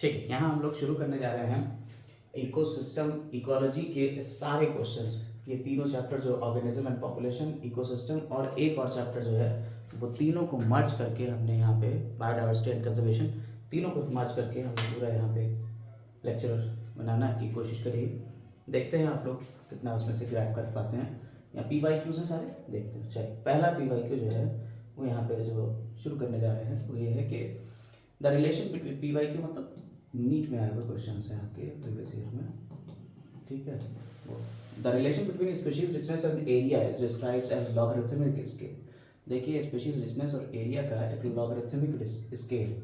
ठीक है, यहाँ हम लोग शुरू करने जा रहे हैं इकोसिस्टम इकोलॉजी के सारे क्वेश्चंस। ये तीनों चैप्टर जो ऑर्गेनिज्म एंड पॉपुलेशन, इकोसिस्टम और एक और चैप्टर जो है वो तीनों को मर्ज करके हमने यहाँ पे बायोडाइवर्सिटी एंड कंजर्वेशन, तीनों को मर्ज करके हमने पूरा यहाँ पे लेक्चर बनाना की कोशिश करी। देखते हैं आप लोग कितना उसमें से क्रैक कर पाते हैं। यहाँ PYQs हैं सारे, देखते हैं। चलिए, पहला PYQ जो है वो यहाँ पे जो शुरू करने जा रहे हैं वो ये है कि द रिलेशन बिटवीन PYQ मतलब नीट में आए हुए क्वेश्चन हैं आपके प्रीवियस ईयर में, ठीक है। The relation between species richness and area is described as logarithmic scale. देखिए, स्पीशीज रिचनेस और एरिया का एक लॉगरिथमिक स्केल,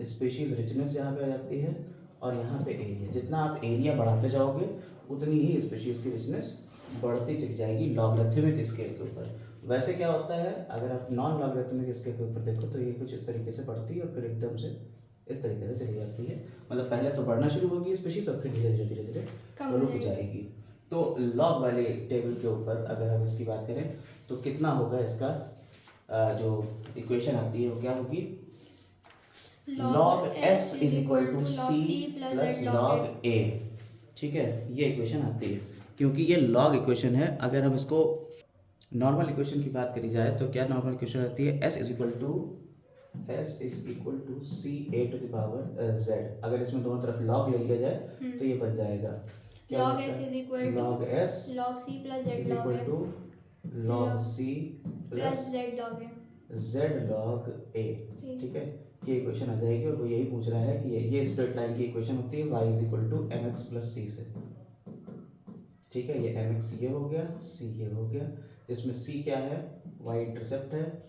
स्पीशीज रिचनेस यहाँ पे आ जाती है और यहाँ पे एरिया। जितना आप एरिया बढ़ाते जाओगे उतनी ही स्पीशीज की रिचनेस बढ़ती चली जाएगी लॉगरिथमिक स्केल के ऊपर। वैसे क्या होता है, अगर आप नॉन लॉगरिथमिक स्केल के ऊपर देखो तो ये कुछ इस तरीके से बढ़ती है और फिर एकदम से इस तरीके से चली जाती है। मतलब पहले तो बढ़ना शुरू होगी स्पीशीज और फिर धीरे धीरे धीरे धीरे रुक जाएगी। तो लॉग वाले टेबल के ऊपर अगर हम इसकी बात करें तो कितना होगा इसका जो इक्वेशन आती है वो क्या होगी, log s is equal to c plus log a। ठीक है, ये इक्वेशन आती है क्योंकि ये लॉग इक्वेशन है। अगर हम इसको नॉर्मल इक्वेशन की बात करी जाए तो क्या नॉर्मल इक्वेशन आती है, s is equal to c a to the power z। अगर इसमें दोनों तरफ लॉग ले लिया जाए तो ये बन जाएगा log s is equal to log s log c plus z is log equal to log c plus plus z log a। z log a। ठीक है, ये इक्वेशन आ जाएगी और वो यही पूछ रहा है कि ये स्ट्रेट लाइन की इक्वेशन होती है y is equal to mx plus c से। ठीक है, ये mx ये हो गया, c ये हो गया। इसमें c क्या है, y इंटरसेप्ट है,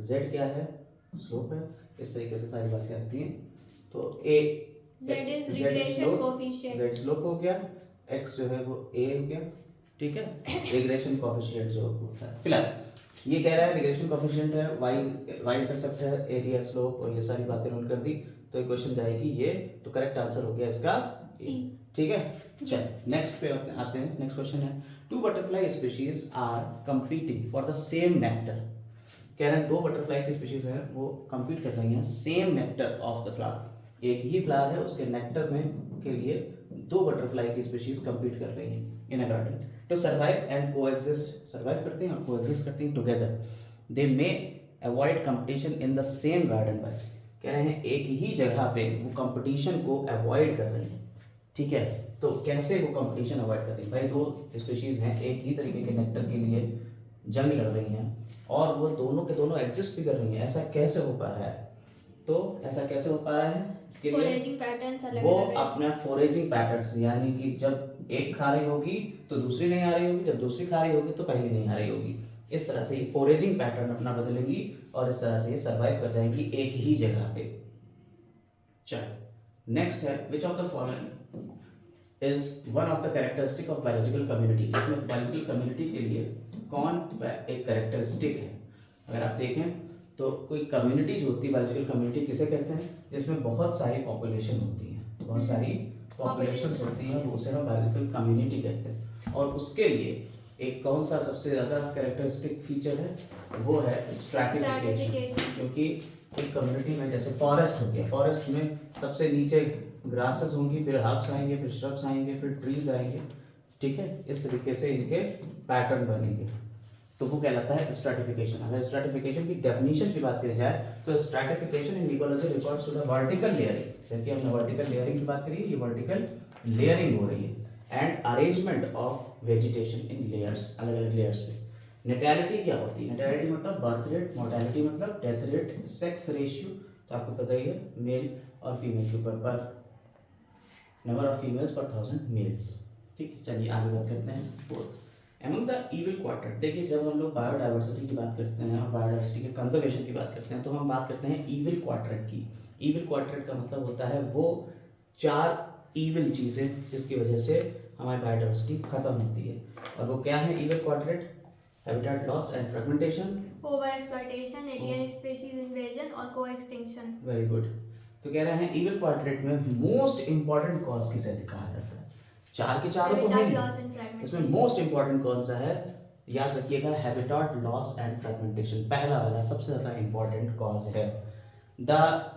z क्या है, स्लोप है। इस तरीके से सारी बातें आती हैं। तो a z is regression coefficient, z slope हो गया, x जो है वो a हो गया। ठीक है, रिग्रेशन कोएफिशिएंट जो होता है। फिलहाल ये कह रहा है रिग्रेशन कोएफिशिएंट है, y इंटरसेप्ट है, एरिया, स्लोप और ये सारी बातें नोट कर दी तो इक्वेशन जाएगी ये। तो करेक्ट आंसर हो गया इसका C। ठीक है, चल नेक्स्ट पे आते हैं। नेक्स्ट क्वेश्चन है, two butterfly species are competing for the same nectar. कह रहे हैं दो बटरफ्लाई की स्पीशीज हैं वो कंपीट कर रही हैं same nectar of the flower. एक ही फ्लावर है, उसके नेक्टर में के लिए दो बटरफ्लाई की स्पीशीज कंपीट कर रही हैं in a garden to survive and coexist. Survive करती हैं और कोएग्जिस्ट करती हैं together. They may avoid competition in the same garden by. कह रहे हैं एक ही जगह पे वो कंपटीशन को अवॉइड कर रही हैं। ठीक है, तो कैसे वो कंपटीशन अवॉइड कर रही है, भाई दो स्पीशीज हैं एक ही तरीके के नेक्टर के लिए जंग लड़ रही हैं और वो दोनों के दोनों एग्जिस्ट भी कर रही हैं। ऐसा कैसे हो पा रहा है, तो ऐसा कैसे हो पा रहा है, इसके लिए फोरेजिंग पैटर्न्स अलग वो अलग है। अपना फोरेजिंग पैटर्न्स, यानी कि जब एक खा रही होगी तो दूसरी नहीं आ रही होगी, जब दूसरी खा रही होगी तो पहली नहीं आ रही होगी। इस तरह से ये फोरेजिंग पैटर्न अपना बदलेंगी और इस तरह से ये सर्वाइव कर जाएंगी एक ही जगह पे। चलो नेक्स्ट है, which of the following is one of the characteristic of biological community. इसमें बायोलॉजिकल कम्युनिटी के लिए कौन एक कैरेक्टरिस्टिक है। अगर आप देखें तो कोई कम्युनिटी जो होती है, बायोलॉजिकल कम्युनिटी किसे कहते हैं, जिसमें बहुत सारी पॉपुलेशन होती है, बहुत सारी पॉपुलेशन होती है, वो उसे हम बायोलॉजिकल कम्युनिटी कहते हैं। और उसके लिए एक कौन सा सबसे ज़्यादा कैरेक्टरिस्टिक फीचर है, वो है स्ट्रैटिफिकेशन। क्योंकि एक कम्युनिटी में जैसे फॉरेस्ट हो गया, फॉरेस्ट में सबसे नीचे ग्रासेस होंगी, फिर हर्ब्स आएंगे, फिर श्रब्स आएंगे, फिर ट्रीज आएंगे। ठीक है, इस तरीके से इनके पैटर्न बनेंगे, तो वो कहलाता है स्ट्रैटिफिकेशन। अगर स्ट्रैटिफिकेशन की डेफिनेशन की बात की जाए तो stratification in ecology refers to the vertical layering. जैसे हमने वर्टिकल लेयरिंग की बात करी, ये वर्टिकल लेयरिंग हो रही है and arrangement of vegetation in layers, अलग अलग लेयर्स में। नेटैलिटी क्या होती है, नेटैलिटी मतलब बर्थ रेट, मोर्टेलिटी मतलब डेथ रेट, सेक्स रेशियो तो आपको पता ही है, मेल और फीमेल के ऊपर पर नंबर ऑफ फीमेल्स पर 1000 मेल्स। ठीक, चलिए आगे बात करते हैं। Fourth, among the evil quadrant. देखिए, जब हम लोग बायोडाइवर्सिटी की बात करते हैं और बायोडाइवर्सिटी के कंजर्वेशन की बात करते हैं तो हम बात करते हैं इविल क्वाड्रेंट की। इविल क्वाड्रेंट का मतलब होता है वो चार इविल चीज़ें जिसकी वजह से हमारी बायोडाइवर्सिटी खत्म होती है। और वो क्या है evil quadrant, habitat loss and fragmentation, over exploitation, alien species invasion और को एक्सटिंक्शन। Very good. तो कह रहे हैं इविल क्वाड्रेंट में मोस्ट इंपॉर्टेंट कॉज किसे कहा जाता है, चार के चारों तो है, इसमें मोस्ट इंपॉर्टेंट कौन सा है, याद रखिएगा, हैबिटेट लॉस एंड फ्रेगमेंटेशन पहला वाला सबसे ज्यादा इंपॉर्टेंट कॉज है। द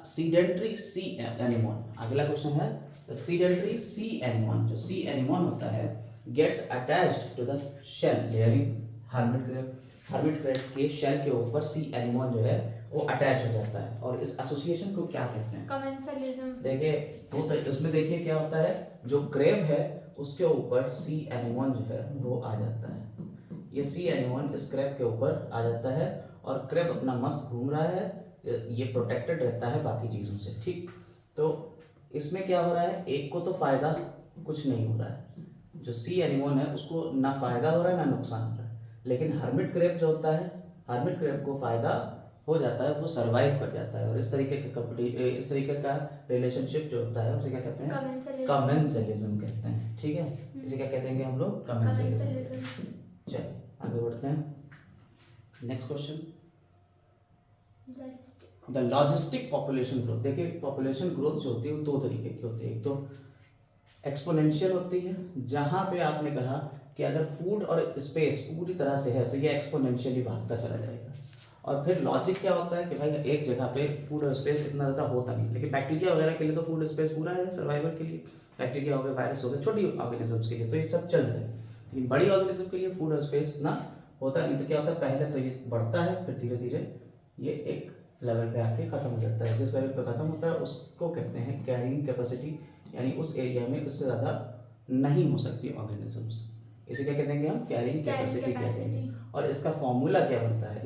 सीडेंट्री सी एनिमोन, अगला क्वेश्चन है द सीडेंट्री सी एनिमोन, जो सी एनिमोन होता है gets attached to the shell layering hermit crab, hermit crab के शेल के ऊपर सी एनिमोन जो है वो अटैच हो जाता है, और इस एसोसिएशन को क्या कहते हैं? कमेंसलिज्म। देखिए वो तो उसमें देखिए क्या होता है, जो क्रेब है उसके ऊपर सी एनिमोन जो है वो आ जाता है, ये सी एनिमोन इस क्रेब के ऊपर आ जाता है और क्रेब अपना मस्त घूम रहा है, ये प्रोटेक्टेड रहता है बाकी चीज़ों से, ठीक। तो इसमें क्या हो रहा है, एक को तो फायदा कुछ नहीं हो रहा है, जो सी एनिमोन है उसको ना फायदा हो रहा है ना नुकसान हो रहा है, लेकिन हर्मिट क्रेब जो होता है, हर्मिट क्रेब को फायदा हो जाता है, वो सरवाइव कर जाता है, और इस तरीके के इस तरीके का रिलेशनशिप जो होता है उसे क्या कहते हैं? कमेंसलिज्म कहते हैं, ठीक है। इसे क्या कहते हैं हम लोग? कमेंसलिज्म। चलिए आगे बढ़ते हैं, next question, the logistic population growth. देखिए पॉपुलेशन ग्रोथ जो होती है वो दो तरीके की होती है, एक तो एक्सपोनेंशियल होती है, जहां पे आपने कहा कि अगर फूड और स्पेस पूरी तरह से है तो ये एक्सपोनेंशियली भागता चला जाएगा, और फिर लॉजिक क्या होता है कि भाई एक जगह पे फूड और स्पेस इतना ज़्यादा होता नहीं, लेकिन बैक्टीरिया वगैरह के लिए तो फूड स्पेस पूरा है सर्वाइवल के लिए, बैक्टीरिया हो गए, वायरस हो गए, छोटी ऑर्गेनिजम्स के लिए तो ये सब चल रहा है, लेकिन बड़ी ऑर्गेनिज्म के लिए फूड और स्पेस इतना होता नहीं, तो क्या होता है पहले तो ये बढ़ता है, फिर धीरे धीरे ये एक लेवल पे आके खत्म हो जाता है, जिस लेवल पे खत्म होता है उसको कहते हैं कैरिंग कैपेसिटी, यानी उस एरिया में उससे ज़्यादा नहीं हो सकती ऑर्गेनिजम्स, इसे क्या कहते हैं हम? कैरिंग कैपेसिटी कहते हैं। और इसका फॉर्मूला क्या बनता है?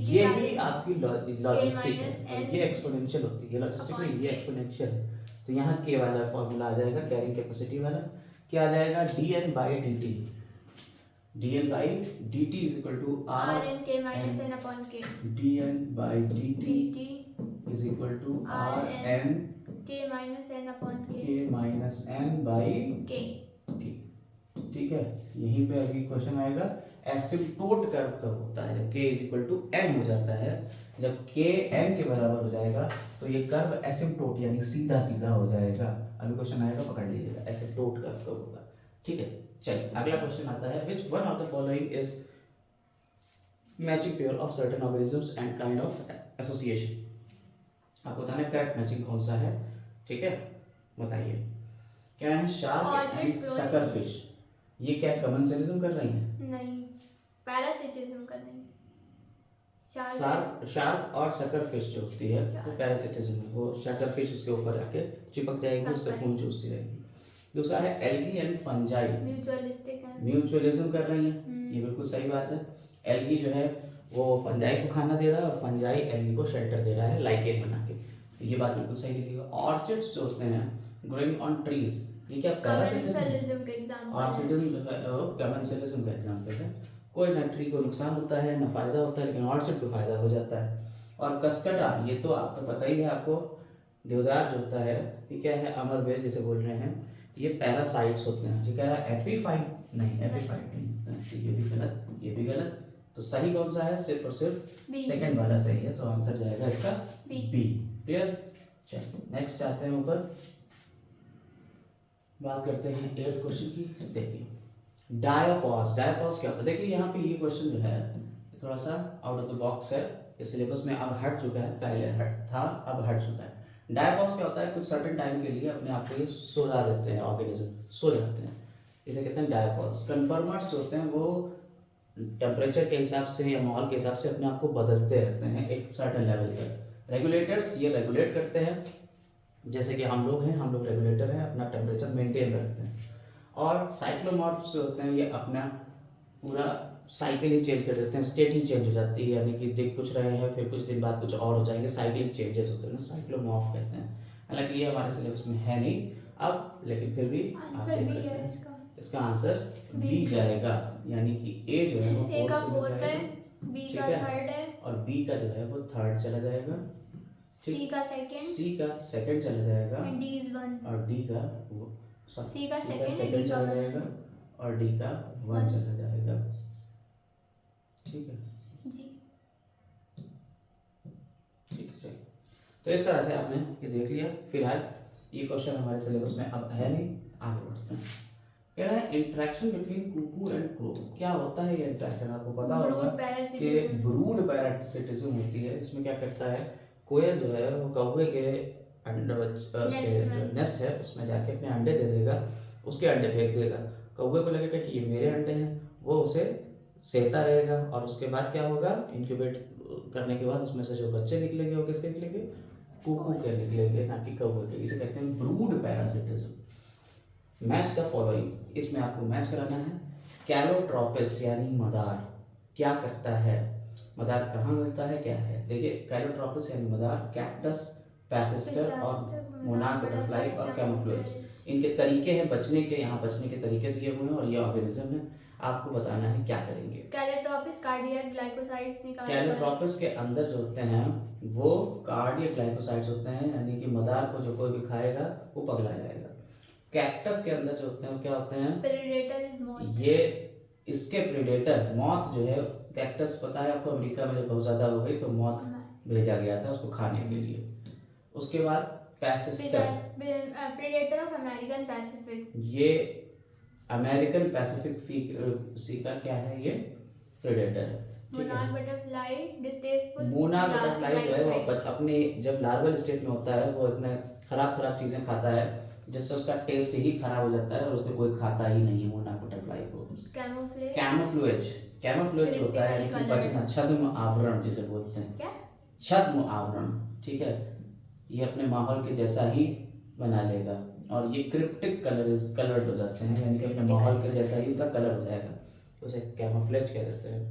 ये भी आपकी लॉजिस्टिक है, ये एक्सपोनेंशियल होती है, ये लॉजिस्टिक में ये एक्सपोनेंशियल है, तो यहाँ के वाला फॉर्मूला आ जाएगा कैरिंग कैपेसिटी वाला, क्या आ जाएगा? dn by dt, dn by dt is equal to Rn(k-n)/k, dn by dt is equal to Rn K-n/k k minus n by k। t, ठीक है। यहीं पे अभी क्वेश्चन आएगा एसिम्प्टोट कर्व कब होता है? जब k is equal to n हो जाता है, जब k n के बराबर हो जाएगा तो ये कर्व एसिम्प्टोट यानी सीधा सीधा हो जाएगा, अभी क्वेश्चन आएगा पकड़ लीजिएगा, एसिम्प्टोट कर्व कब होगा, ठीक है। चलिए अगला क्वेश्चन आता है, विच one of the following is matching pair of certain organisms and kind of association, आपको बताना है करेक्ट मैचिंग कौन सा है, ठीक है, बताइए। क्या है? शार्क एंड सकरफिश, ये क्या कमेंसलिज्म कर रही हैं? नहीं, पैरासिटिज्म कर रही है। शार्क और सकरफिश जो होती है वो पैरासिटिज्म है, वो शकरफिश उसके ऊपर आके चिपक जाएगी, उससे खून चूसती रहेगी। दूसरा है एल्गी एंड फंजाई, म्यूचुअलिस्टिक है, म्यूचुअलिज्म कर रही है, ये बिल्कुल सही बात है। एल्गी जो है वो फंजाई को खाना दे रहा है और फंजाई एल्गी को शेल्टर दे रहा है लाइकेन बना के, तो ये बात बिल्कुल सही लिखिएगा। ऑर्चिड्स जो होते हैं ग्रोइंग ऑन ट्रीज, ये क्या कमेंसलिज्म का एग्जांपल है, ऑर्चिडिज्म जो है वो कमेंसलिज्म का एग्जांपल है, कोई ना ट्री को नुकसान होता है ना फायदा होता है, लेकिन ऑर्चिड को फायदा हो जाता है। और कस्कटा, ये तो आपको पता ही है, आपको देवदार जो होता है ये क्या है? अमर बेल जिसे बोल रहे हैं, ये पैरासाइट्स होते हैं, जो कह रहा है एपीफाइट, नहीं एपीफाइट नहीं होता है, तो ये भी गलत, ये भी गलत, तो सही कौन सा है? सिर्फ और सिर्फ सेकंड वाला सही है, तो आंसर जाएगा इसका बी। क्लियर? चलिए नेक्स्ट आते हैं ऊपर, बात करते हैं 8th क्वेश्चन की। देखिए डायापॉज, डायापॉज क्या होता है? देखिए यहाँ पे ये क्वेश्चन जो है थोड़ा सा आउट ऑफ द बॉक्स है, ये सिलेबस में अब हट चुका है, पहले हट था अब हट चुका है। डायापॉज क्या होता है? कुछ सर्टेन टाइम के लिए अपने आप को ये सुला देते हैं, ऑर्गेनिज्म सो जाते हैं, इसे कहते हैं डायापॉज। कन्फर्मर्स होते हैं वो टेम्परेचर के हिसाब से या माहौल के हिसाब से अपने आप को बदलते रहते हैं एक सर्टेन लेवल तक। रेगुलेटर्स ये रेगुलेट करते हैं, जैसे कि हम लोग हैं, हम लोग रेगुलेटर हैं, अपना टेम्परेचर मेंटेन रखते हैं। और साइक्लोमॉर्फ्स होते हैं, ये अपना पूरा साइकिल ही चेंज कर देते हैं, स्टेट ही चेंज हो जाती है, यानी कि दिख कुछ रहे हैं फिर कुछ दिन बाद कुछ और हो जाएंगे, साइक्लिक चेंजेस होते हैं ना, साइक्लोमॉर्फ कहते हैं। हालांकि ये हमारे सिलेबस में है नहीं अब, लेकिन फिर भी आप देख सकते हैं इसका आंसर बी जाएगा, यानी कि ए जो है वो ए का फोर्थ फोर्थ है, बी का थर्ड है, और बी का जो है वो थर्ड चला जाएगा, सी का सेकंड, सी का सेकंड चला जाएगा, डी इज वन, और डी का वो सी का सेकंड चला जाएगा, और डी का 1 चला जाएगा, ठीक है जी, ठीक है। चलिए तो इस तरह से आपने ये देख लिया। फिलहाल ये क्वेश्चन हमारे सिलेबस में अब है नहीं, आगे बढ़ते हैं। कह रहा है interaction between cuckoo and crow, क्या होता है ये इंटरेक्शन? आपको पता होगा कि ब्रूड पैरासिटिज्म होती है, इसमें क्या करता है कोयल जो है वो कौवे के अंडे नेस्ट है उसमें जाके अपने अंडे दे देगा, उसके अंडे फेंक देगा। कौवे को लगेगा कि ये मेरे अंडे हैं, वो उसे सेता रहेगा और उसके बाद क्या होगा, इंक्यूबेट करने के बाद उसमें से जो बच्चे निकलेंगे वो किसके निकलेंगे, कुकू के निकलेंगे, ना कि कौवे के। इसे कहते हैं brood parasitism. Match the following, इसमें आपको मैच कराना है। कैलोट्रोपिस यानी मदार क्या करता है, मदार कहाँ मिलता है, क्या है। देखिए कैलोट्रोपिस यानी मदार, कैक्टस, पैसिस्टर और मोनार्क बटरफ्लाई और कैमोफ्लेज, इनके तरीके हैं बचने के, यहाँ बचने के तरीके दिए हुए हैं और ये ऑर्गेनिज्म है। आपको बताना है क्या करेंगे। कैलोट्रोपिस कार्डियक ग्लाइकोसाइड्स निकालते हैं। कैलोट्रोपिस के अंदर जो होते हैं वो कार्डियक ग्लाइकोसाइड्स होते हैं, यानी कि मदार को जो कोई भी खाएगा वो पगला जाएगा। कैक्टस के अंदर जो होते हैं वो क्या होते हैं, प्रेडेटर इज मॉथ। ये इसके प्रेडेटर मॉथ जो है, कैक्टस पता है आपको अमेरिका में जब बहुत ज्यादा हो गई तो मॉथ भेजा गया था उसको खाने के लिए। उसके बाद पैसिस्टर, प्रेडेटर ऑफ अमेरिकन पैसिफिक, ये अमेरिकन पैसिफिक सी का क्या है, ये प्रेडेटर है। Monarch butterfly distasteful. Monarch butterfly जो है वो बस अपने जब लार्वल स्टेट में होता है वो इतने खराब चीजें खाता है जिससे उसका टेस्ट ही खराब हो जाता है और उसको कोई खाता ही नहीं है मोनार्क बटरफ्लाई को। कैमोफ्लेज होता है यानी कि बचना, छद्म आवरण जिसे बोलते हैं, क्या छद्म आवरण, ठीक है। ये अपने माहौल के जैसा ही बना लेगा और ये क्रिप्टिक कलर्ड हो जाते हैं, यानी कि अपने माहौल के जैसा ही उनका कलर हो जाएगा, तो उसे कैमोफ्लेज कह देते हैं।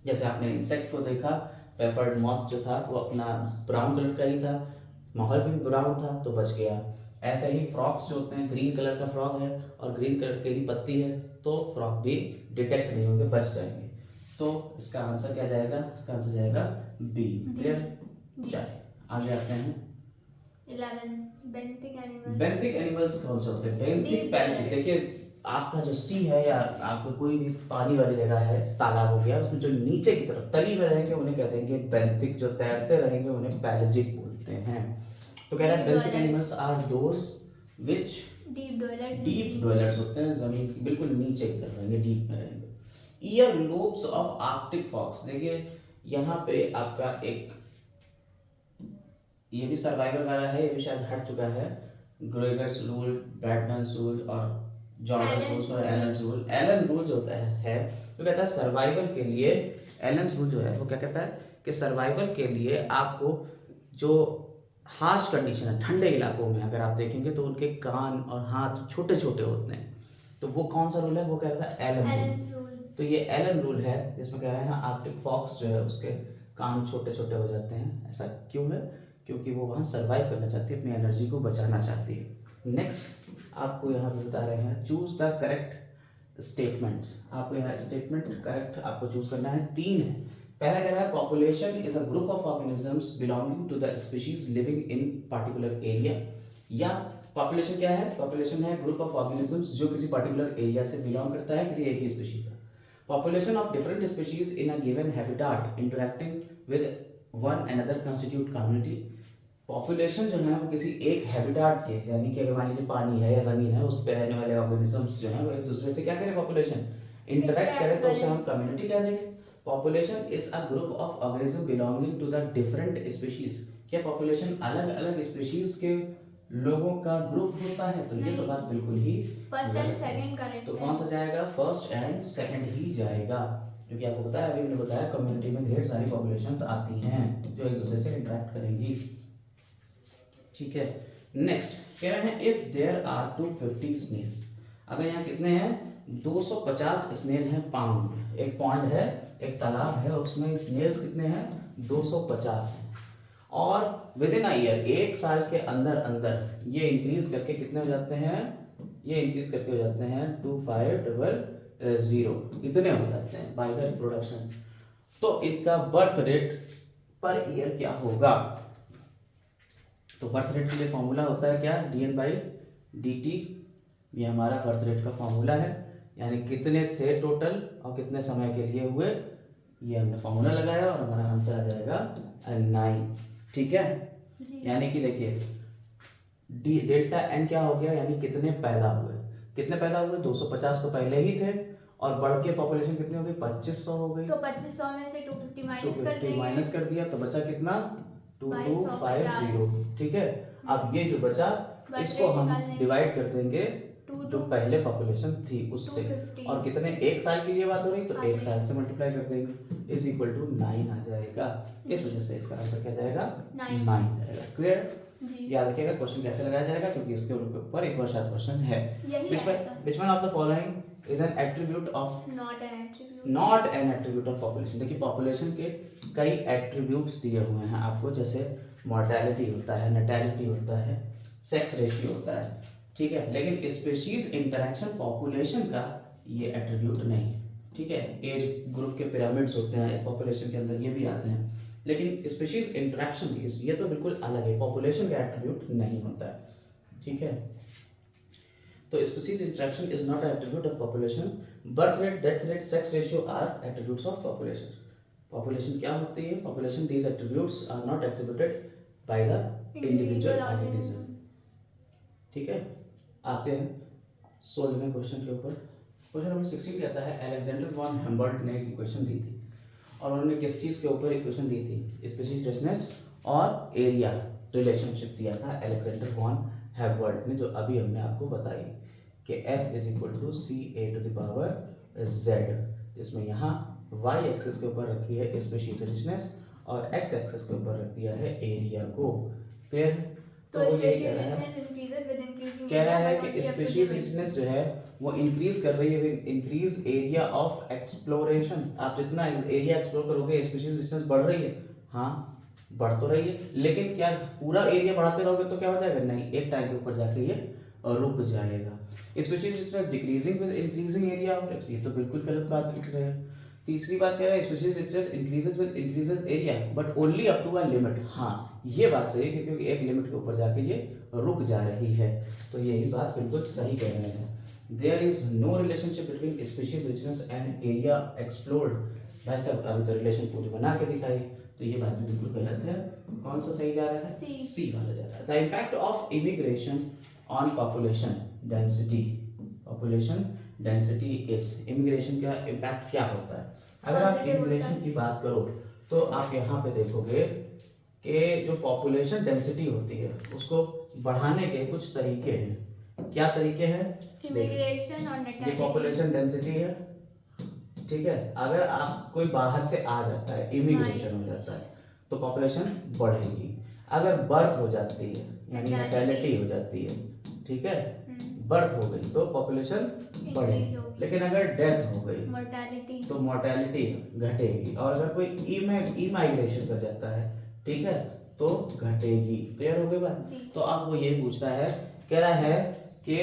जैसे आपने इंसेक्ट को देखा, पेपर्ड मॉथ जो था वो अपना ब्राउन कलर का ही था, माहौल भी ब्राउन था तो बच गया। ऐसे ही फ्रॉक्स जो होते हैं, ग्रीन कलर का फ्रॉग है और ग्रीन कलर की ही पत्ती है तो फ्रॉग भी डिटेक्ट नहीं होंगे, बच जाएंगे। तो इसका आंसर क्या जाएगा, इसका आंसर जाएगा बी। क्लियर, चलिए आगे आते हैं। 11 बेंथिक एनिमल्स। बेंथिक एनिमल्स कौन से होते हैं, बेंथिक पैलेटिक। देखिए आपका जो सी है या आपको कोई भी पानी वाली जगह है, तालाब हो गया, उसमें जो नीचे की तरफ तली में रहेंगे उन्हें कहते हैं कि बेंथिक, जो तैरते रहेंगे उन्हें पैलेजिक बोलते हैं। तो कह रहा है benthic animals are those which deep dwellers होते हैं, जमीन की बिल्कुल नीचे की तरफ रहेंगे, डीप में रहेंगे। Ear lobes of Arctic fox, देखिए यहाँ पे आपका एक ये भी सर्वाइवल वाला है, ये भी शायद हट चुका है, ग्रेगर्स रूल, ब्रैडमैन्स रूल और जॉर्डन्स रूल और एलन्स रूल। एलन रूल जो होता है तो कहता है सर्वाइवल के लिए, एलन्स रूल जो है वो क्या कहता है कि सर्वाइवल के लिए आपको जो हार्श कंडीशन है, ठंडे इलाकों में अगर आप देखेंगे तो उनके कान और हाथ छोटे छोटे होते हैं, तो वो कौन सा रूल है, वो कहता है एलन रूल। तो ये एलन रूल है जिसमें कह रहे हैं आर्कटिक फॉक्स जो है उसके कान छोटे छोटे हो जाते हैं। ऐसा क्यों है, क्योंकि वो वहाँ सर्वाइव करना चाहती है, अपनी एनर्जी को बचाना चाहती है। नेक्स्ट आपको यहाँ पे बता रहे हैं चूज द करेक्ट स्टेटमेंट्स। आपको यहाँ स्टेटमेंट करेक्ट आपको चूज करना है, 3 है। पहला कह रहा है population is a group of organisms belonging to the species living in particular area. या पॉपुलेशन क्या है, पॉपुलेशन है ग्रुप ऑफ ऑर्गेनिजम्स जो किसी पर्टिकुलर एरिया से बिलोंग करता है, किसी एक ही स्पीशीज का। Population of different species in a given habitat interacting with one another constitute community. Population जो है वो किसी एक हैबिटेट के, यानी कि अगर मान लीजिए पानी है या जमीन है, उस पर रहने वाले ऑर्गेनिजम्स जो है वो एक दूसरे से क्या करें, पॉपुलेशन इंटरैक्ट करें, तो उसे हम कम्युनिटी कह देंगे। Population is a group of organism belonging to the different species. क्या पॉपुलेशन अलग अलग स्पीशीज के लोगों का ग्रुप होता है, तो ये तो बात बिल्कुल ही फर्स्ट एंड सेकंड करेक्ट। तो कौन सा जाएगा, फर्स्ट एंड सेकंड ही जाएगा, क्योंकि आपको बताया, अभी हमने बताया कम्युनिटी में ढेर सारी पॉपुलेशंस आती हैं जो एक दूसरे से इंटरेक्ट करेंगी। ठीक है, नेक्स्ट कह रहे हैं इफ देयर आर 250 स्नेल्स। अगर यहाँ कितने हैं, 250 स्नेल हैं, पाउंड, एक पॉन्ड है, एक तालाब है, उसमें स्नेल्स कितने हैं, 250 हैं। और विद इन अ ईयर, एक साल के अंदर अंदर ये इंक्रीज करके कितने हो जाते हैं, ये इंक्रीज करके हो जाते हैं 2500, इतने हो जाते हैं बाय द रिप्रोडक्शन। तो इनका बर्थ रेट पर ईयर क्या होगा, तो बर्थ रेट के लिए फॉर्मूला होता है क्या, dn/dt। ये हमारा बर्थ रेट का फॉर्मूला है, यानी कितने थे टोटल और कितने समय के लिए हुए, ये हमने फॉर्मूला लगाया और हमारा आंसर आ जाएगा 9। ठीक है, यानी कि देखिए डेल्टा एन क्या हो गया, यानी कितने पैदा हुए, कितने पैदा हुए, 250 तो पहले ही थे और बढ़ के पॉपुलेशन कितनी हो गई, 2500 हो गई। तो 2500 में से 250 माइनस कर दिया तो बचा कितना, 2250, ठीक है। अब ये जो बचा इसको हम डिवाइड कर देंगे जो पहले पॉपुलेशन थी उससे, 250। और कितने, एक साल की ये बात हो रही तो हाँ एक जी। साल से मल्टीप्लाई कर देंगे, इज इक्वल टू 9 आ जाएगा। इस वजह से इसका आंसर क्या जाएगा, 9 जाएगा। क्लियर? जी याद रखिएगा क्वेश्चन कैसे लगाया जाएगा, क्योंकि इसके ऊपर एक और शायद क्वेश्चन है। यही आया था। which one of the following is an attribute of not an attribute not an attribute of population? देखिए पॉपुलेशन के कई एट्रीब्यूट्स दिए हुए हैं आपको, जैसे मोर्टेलिटी होता है, नैटेलिटी होता है, सेक्स रेशियो होता है, ठीक है। लेकिन स्पीशीज इंटरेक्शन पॉपुलेशन का ये एट्रीब्यूट नहीं है, ठीक है। एज ग्रुप के पिरामिड्स होते हैं पॉपुलेशन के अंदर, ये भी आते हैं, लेकिन स्पीशीज इंटरेक्शन ये तो बिल्कुल अलग है, पॉपुलेशन का एट्रीब्यूट नहीं होता है, ठीक है। तो species interaction is not attribute of population. Birth rate, death rate, sex ratio are attributes of population. Population क्या होती है? Population, these attributes are not exhibited by the individual organism, ठीक है। आते हैं 16वें क्वेश्चन के ऊपर। क्वेश्चन नंबर 16 कहता है अलेक्जेंडर वॉन हम्बोल्ट ने एक इक्वेशन दी थी, और उन्होंने किस चीज़ के ऊपर इक्वेशन दी थी? स्पीशीज रिचनेस और एरिया रिलेशनशिप दिया था अलेक्जेंडर वॉन हम्बोल्ट ने, जो अभी हमने आपको बताई कि S is equal to CA⁻Z, जिसमें यहाँ y एक्सिस के ऊपर रखी है स्पीशीज रिचनेस और x एक्सिस के ऊपर रख दिया है एरिया को। फिर तो वो ये स्पीशीज कह रहा है, रिचनेस इंक्रीजेस विद इंक्रीजिंग कह रहा है एरिया, कि स्पीशीज रिचनेस जो है वो इंक्रीज कर रही है with increase area of exploration. आप जितना एरिया एक्सप्लोर करोगे स्पीशीज रिचनेस बढ़ रही है, हाँ बढ़ तो रही है, लेकिन क्या पूरा एरिया बढ़ाते रहोगे तो क्या हो जाएगा? नहीं, एक टाइम के ऊपर जाके ये रुक जाएगा। Species richness decreasing with increasing area of, ये तो बिल्कुल गलत बात लिख रहे हैं। तीसरी बात कह रहा है species richness increases with increases area but only up to a limit. हाँ ये बात सही है, क्योंकि एक लिमिट के ऊपर जाके ये रुक जा रही है, तो यही बात बिल्कुल सही कह रहे हैं। There is no relationship between species richness and area explored. भाई साहब अभी तो रिलेशन पूरी बना के दिखाई, तो ये बात भी बिल्कुल गलत है। कौन सा सही जा रहा है? सी वाला जा रहा है। The impact of immigration on population density, population density is, immigration का इम्पैक्ट क्या होता है? अगर आप इमिग्रेशन की बात करो तो आप यहाँ पे देखोगे कि जो पॉपुलेशन डेंसिटी होती है उसको बढ़ाने के कुछ तरीके हैं। क्या तरीके हैं? इमिग्रेशन और ये नैटेलिटी। पॉपुलेशन डेंसिटी है, ठीक है। अगर आप कोई बाहर से आ जाता है, इमिग्रेशन हो जाता है, तो पॉपुलेशन बढ़ेगी। अगर बर्थ हो जाती है यानी नैटेलिटी हो जाती है, ठीक है, बर्थ हो गई तो पॉपुलेशन बढ़ेगी। लेकिन अगर डेथ हो गई मोर्टेलिटी तो मोर्टेलिटी घटेगी। और अगर कोई इमाइग्रेशन कर जाता है, ठीक है, तो घटेगी। क्लियर हो गई बात? तो अब वो ये पूछ रहा है, कह रहा है कि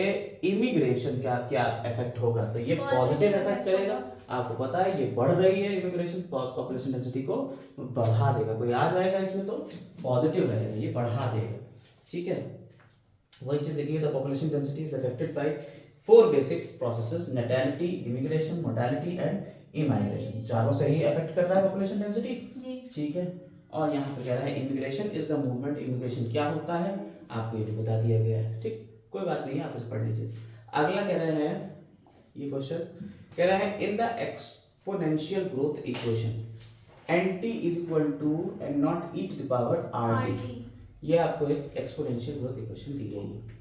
इमिग्रेशन का क्या इफेक्ट होगा? तो ये पॉजिटिव इफेक्ट करेगा। आपको पता है ये बढ़ रही है इमिग्रेशन, पॉपुलेशन डेंसिटी को बढ़ा देगा। कोई आ जाएगा इसमें तो पॉजिटिव रहेगा, ये बढ़ा देगा, ठीक है। वही चीज देखिए, the population density is affected by 4 basic processes, natality, immigration, mortality and emigration. चारों से ही अफेक्ट कर रहा है पॉपुलेशन डेंसिटी, ठीक है। और यहाँ पे कह रहा है immigration is the movement. Immigration क्या होता है आपको ये भी बता दिया गया है, ठीक, कोई बात नहीं, आप इसे पढ़ लीजिए। अगला कह रहे हैं, ये क्वेश्चन कह रहा है in the exponential growth equation nt is equal to and naught e to the power rt। ये आपको एक एक्सपोनेंशियल ग्रोथ इक्वेशन दी गई है।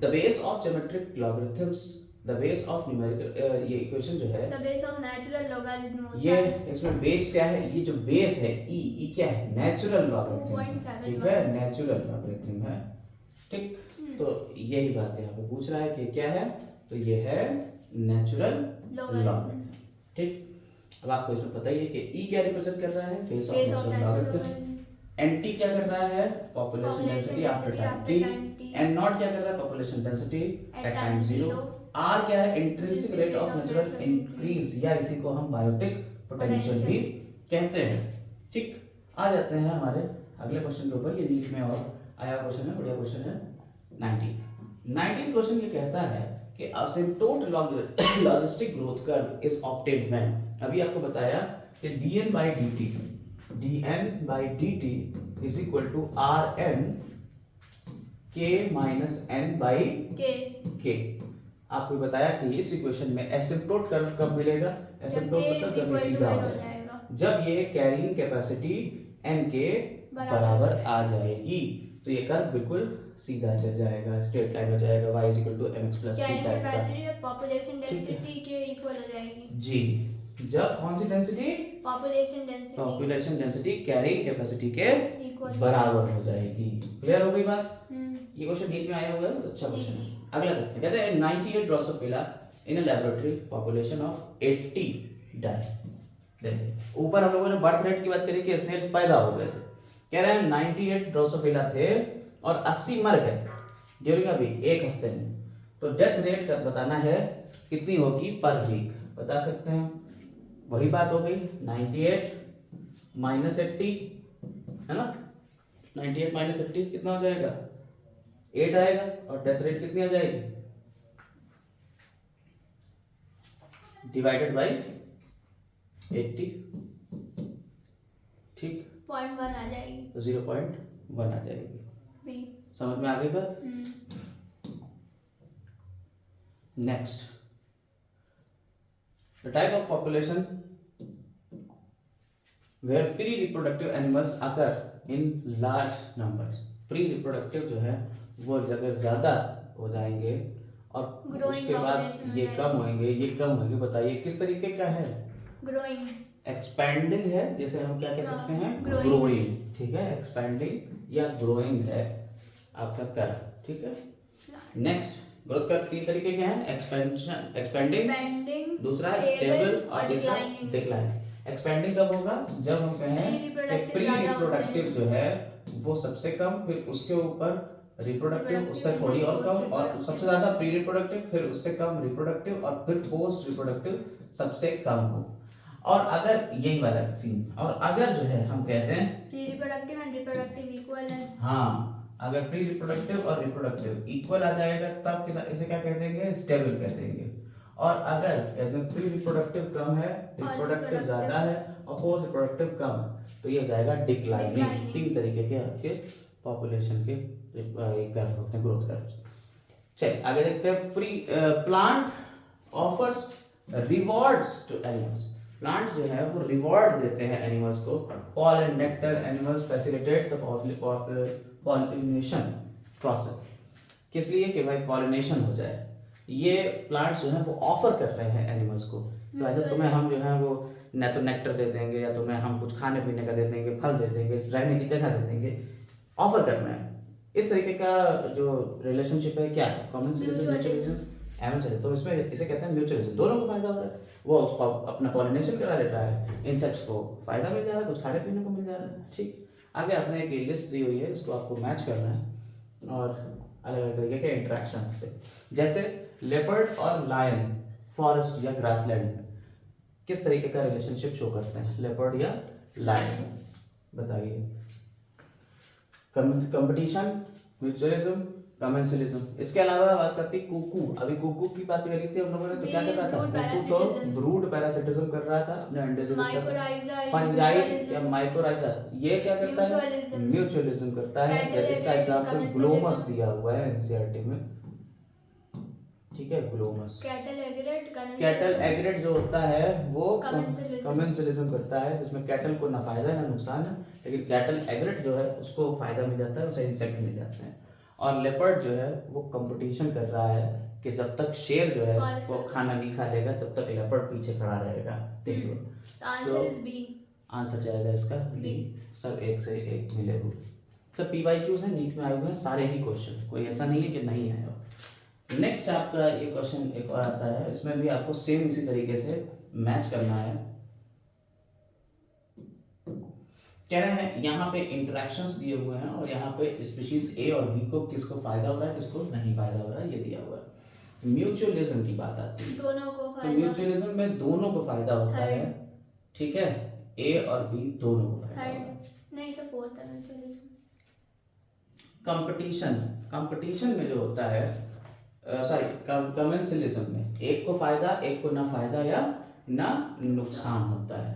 The base of geometric logarithms, the base of numerical, ये इक्वेशन जो है the base of natural logarithm होता ये है। इसमें बेस क्या है? ये जो बेस है ई क्या है? नेचुरल लॉगरिथम, 2.71, ठीक है, नेचुरल लॉगरिथम है, ठीक। तो यही बात यहाँ पे पूछ रहा है कि क्या है, तो ये है नेचुरल लॉगरिथम, ठीक। अब आपको इसमें पता ही है कि ई क्या रिप्रेजेंट कर रहा है? Base of natural logarithm. NT क्या कर रहा है? Population density after time T. And naught क्या कर रहा है? Population density at time 0। R क्या है? Intrinsic rate of natural increase, या इसी को हम बायोटिक पोटेंशियल भी कहते हैं, ठीक। आ जाते हैं हमारे अगले क्वेश्चन के ऊपर। ये नीट में और आया क्वेश्चन है, बढ़िया क्वेश्चन है। 19 क्वेश्चन ये कहता है कि asymptote logistic growth curve is obtained when. अभी आपको बताया कि dn/dt is equal to rn k minus n by k। आपको बताया कि इस इक्वेशन में एसिम्प्टोट कर्व कब मिलेगा? एसिम्प्टोट मतलब जब ये सीधा हो जाएगा, जब ये कैरिंग कैपेसिटी n के बराबर आ जाएगी। तो ये कर्व बिल्कुल सीधा चल जाएगा, स्ट्रेट लाइन हो जाएगा, y = mx + c carrying type का। कैपेसिटी पॉपुलेशन ठीक है। डेंसिटी के इक्वल हो जाएगी। जी, जब कौन सी density? Population density carrying capacity के इक्वल बराबर हो जाएगी। क्लियर हो गई बात? ये क्वेश्चन नीट में आया हुआ है, तो अच्छा जी, क्वेश्चन है। जी। अगला देखते हैं, कहते हैं 98 drosophila in a laboratory population of 80 die. देखिए ऊपर हम लोगों ने बर्थ रेट की बात करी कि स्नेल पैदा हो गए थे, कह रहे हैं 98 ड्रोसोफिला थे और 80 मर गए ड्यूरिंग अ वीक, एक हफ्ते में। तो डेथ रेट का बताना है कितनी होगी पर वीक, बता सकते हैं। वही बात हो गई 98 - 80 है ना, 98 - 80 कितना हो जाएगा? 8 आएगा। और डेथ रेट कितनी आ जाएगी? डिवाइडेड बाई 80, ठीक, 0.1 आ जाएगी। तो 0.1 आ जाएगी। बी। समझ में आ गई बात? Next, the type of population where pre-reproductive animals occur in large numbers। pre-reproductive जो है वो अगर ज्यादा हो जाएंगे और Growing उसके बाद population ये हो कम होंगे, ये कम होंगे। बताइए किस तरीके का है? ग्रोइंग। एक्सपेंडिंग है, जैसे हम क्या कह सकते हैं? Growing। ग्रोइंग, ठीक है, एक्सपेंडिंग या ग्रोइंग है आपका कर्व, ठीक है। नेक्स्ट, ग्रोथ कर्व 3 तरीके के हैं, एक्सपेंशन, एक्सपेंडिंग, दूसरा स्टेबल और तीसरा डिक्लाइन। एक्सपेंडिंग कब होगा? जब हम कहें प्री रिप्रोडक्टिव जो है वो सबसे कम, फिर उसके ऊपर रिप्रोडक्टिव, उससे थोड़ी और कम, और सबसे ज्यादा प्री रिप्रोडक्टिव, फिर उससे कम रिप्रोडक्टिव, और फिर पोस्ट रिप्रोडक्टिव सबसे कम हो। और अगर यही वाला सीन, और अगर जो है हम कहते हैं pre reproductive and reproductive equal है। हाँ, अगर प्री रिप्रोडक्टिव और रिप्रोडक्टिव इक्वल आ जाएगा तब इसे क्या कह देंगे? स्टेबल कह देंगे। और अगर कहते हैं प्री रिप्रोडक्टिव कम है, रिप्रोडक्टिव ज्यादा है और पोस्ट रिप्रोडक्टिव कम है, तो ये हो जाएगा डिक्लाइनिंग। 3 तरीके के आपके पॉपुलेशन के कर्व होते हैं, ग्रोथ कर्व। चलिए आगे देखते हैं। Plant offers rewards to animals. Plant जो है वो रिवॉर्ड देते हैं एनिमल्स को। Pollen, nectar, animals facilitate the pollination process. किस लिए? कि भाई पॉलिनेशन हो जाए। ये प्लांट्स जो है वो ऑफर कर रहे हैं एनिमल्स को, तो ऐसा तुम्हें हम जो है वो न तो नेक्टर दे देंगे, या तुम्हें हम कुछ खाने पीने का दे देंगे, फल दे देंगे, रहने की जगह दे देंगे, ऑफर करना है। इस तरीके का जो रिलेशनशिप है क्या है? Commensalism, mutualism, MNC. तो इसमें इसे कहते हैं म्यूचुअलिज्म। दोनों को फायदा हो रहा है, वो उसको अपना पॉलिनेशन करा लेता है, इंसेक्ट्स को फायदा मिल जा रहा है, कुछ खाने पीने को मिल जा रहा है। ठीक, आगे आपने एक लिस्ट दी हुई है, इसको आपको मैच करना है और अलग अलग तरीके के इंटरेक्शंस से। जैसे लेपर्ड और लायन फॉरेस्ट या ग्रासलैंड में किस तरीके का रिलेशनशिप शो करते हैं? लेपर्ड या लायन, बताइए। Competition, mutualism, commensalism. इसके अलावा बात करती कुकू। अभी कुकू की बात करी थी हम लोगों ने, तो क्या कर रहा था? कुकू तो ब्रूड पैरासिटिज्म कर रहा था, अपने अंडे जो फंजाई या माइकोराइजा। ये क्या करता है? म्यूचुअलिज्म करता है। इसका एग्जांपल ग्लोमस दिया हुआ है एनसीईआरटी में, ठीक है, ग्लोमस। कैटल एग्रेट जो होता है वो कमेंसलिज्म करता है, जिसमें कैटल को ना फायदा ना नुकसान है, लेकिन कैटल एग्रेट जो है उसको फायदा मिल जाता है, उसे इंसेक्ट मिल जाते हैं। और लेपर्ड जो है वो कंपटीशन कर रहा है कि जब तक शेर जो है वो खाना नहीं खा लेगा तब तक लेपर्ड पीछे खड़ा रहेगा। देख लो, तो आंसर जाएगा इसका बी। सब एक से एक मिले हुए, सब पीवाईक्यूज हैं, नीट में आए हुए हैं सारे ही क्वेश्चन, कोई ऐसा नहीं है कि नहीं आया। नेक्स्ट आपका ये क्वेश्चन एक और आता है, इसमें भी आपको सेम इसी तरीके से मैच करना है। कह रहे हैं यहाँ पे इंटरेक्शंस दिए हुए हैं और यहाँ पे स्पीशीज ए और बी को किसको फायदा हो रहा है, किसको नहीं फायदा हो रहा है, ये दिया हुआ है। म्यूचुअलिज्म की बात आती है, दोनों को तो म्यूचुअलिज्म में दोनों को फायदा होता है, ठीक है, ए और बी दोनों को फायदा। नहीं, सपोर्ट है म्यूचुअलिज्म। कंपटीशन में जो होता है, सॉरी कमेंसलिज्म में एक को फायदा, एक को ना फायदा या ना नुकसान होता है।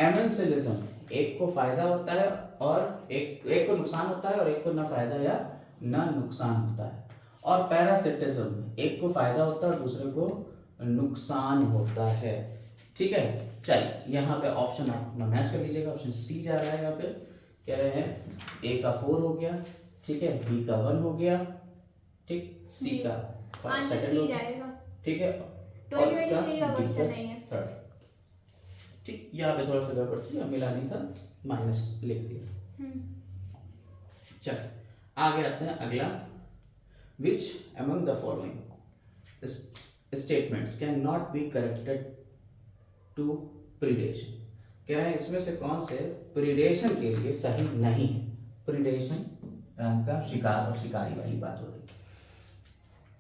एमेंसलिज्म एक को फायदा होता है और एक को नुकसान होता है और एक को ना फायदा या ना नुकसान होता है। और पैरासिटिज्म एक को फायदा होता है और दूसरे को नुकसान होता है, ठीक है। चलिए यहाँ पे ऑप्शन आप अपना मैच कर लीजिएगा। ऑप्शन सी जा रहा है यहाँ पे कह रहे हैं ए का 4 हो गया, ठीक है, बी का 1 हो गया, ठीक, सी जी। का आंसर सेकंड सी हो गया, जाएगा। ठीक है, 2023 का क्वेश्चन नहीं है। थर्ड, ठीक। यहाँ पे थोड़ा सा गड़बड़ थी, मिला नहीं था, माइनस लिख दिया। चल आगे आते हैं अगला, which among the following statements can not be corrected to predation. कह रहे हैं इसमें से कौन से प्रीडेशन के लिए सही नहीं है। प्रीडेशन का शिकार और शिकारी वाली बात हो रही है।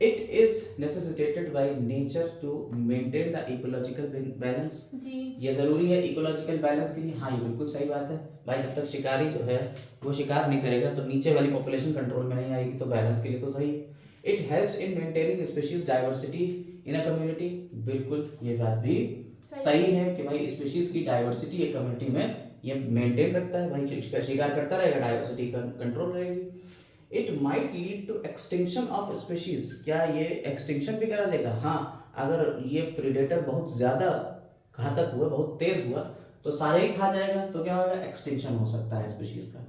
It is necessitated by nature to maintain the ecological balance. जी। ये जरूरी है इकोलॉजिकल बैलेंस के लिए। हाँ, ये बिल्कुल सही बात है भाई, जब तक शिकारी जो है वो शिकार नहीं करेगा तो नीचे वाली पॉपुलेशन कंट्रोल में नहीं आएगी, तो बैलेंस के लिए तो सही है। It helps in maintaining species diversity in a community. बिल्कुल ये बात भी सही है कि भाई स्पीशीज की डाइवर्सिटी एक कम्युनिटी में ये मेंटेन करता है। भाई शिकार करता रहेगा, डाइवर्सिटी कंट्रोल रहेगी। It might lead to extinction of species. क्या ये एक्सटिंक्शन भी करा देगा? हाँ, अगर ये प्रीडेटर बहुत ज्यादा घातक हुआ, बहुत तेज हुआ, तो सारे ही खा जाएगा, तो क्या होगा? एक्सटिंक्शन हो सकता है स्पीशीज का।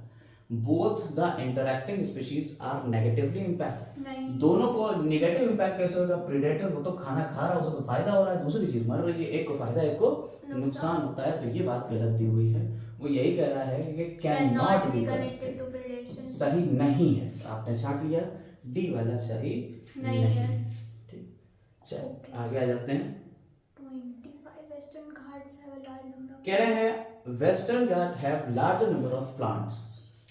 Both the interacting species are negatively impact. दोनों को नेगेटिव इम्पैक्ट कैसे होगा? प्रीडेटर वो तो खाना खा रहा है, उसे तो फायदा हो रहा है, दूसरी चीज मर रही है, एक को फायदा एक को नुकसान होता है, तो ये बात गलत दी हुई है। वो यही कह रहा है कि can not be connected to predation, सही नहीं है। आपने छांट लिया, डी वाला सही नहीं है। ठीक, चल आगे आ जाते हैं। 25 Western Ghats have a large number. कह रहे हैं Western Ghat have larger number of plants.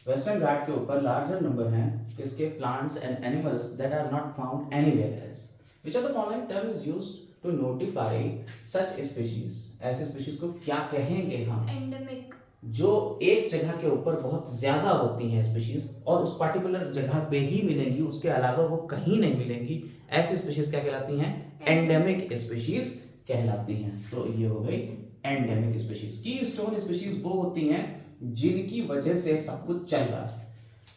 Western Ghat के ऊपर लार्जर नंबर हैं किसके? Plants and animals that are not found anywhere else. Which of the following term is used to notify such species. ऐसे species को क्या कहेंगे हम? एंडेमिक। जो एक जगह के ऊपर बहुत ज्यादा होती हैं स्पीशीज और उस पर्टिकुलर जगह पे ही मिलेंगी, उसके अलावा वो कहीं नहीं मिलेंगी, ऐसी स्पीशीज क्या कहलाती हैं? एंडेमिक स्पीशीज कहलाती हैं। तो ये हो गई एंडेमिक स्पीशीज। की स्टोन स्पीशीज वो होती हैं जिनकी वजह से सब कुछ चल रहा है।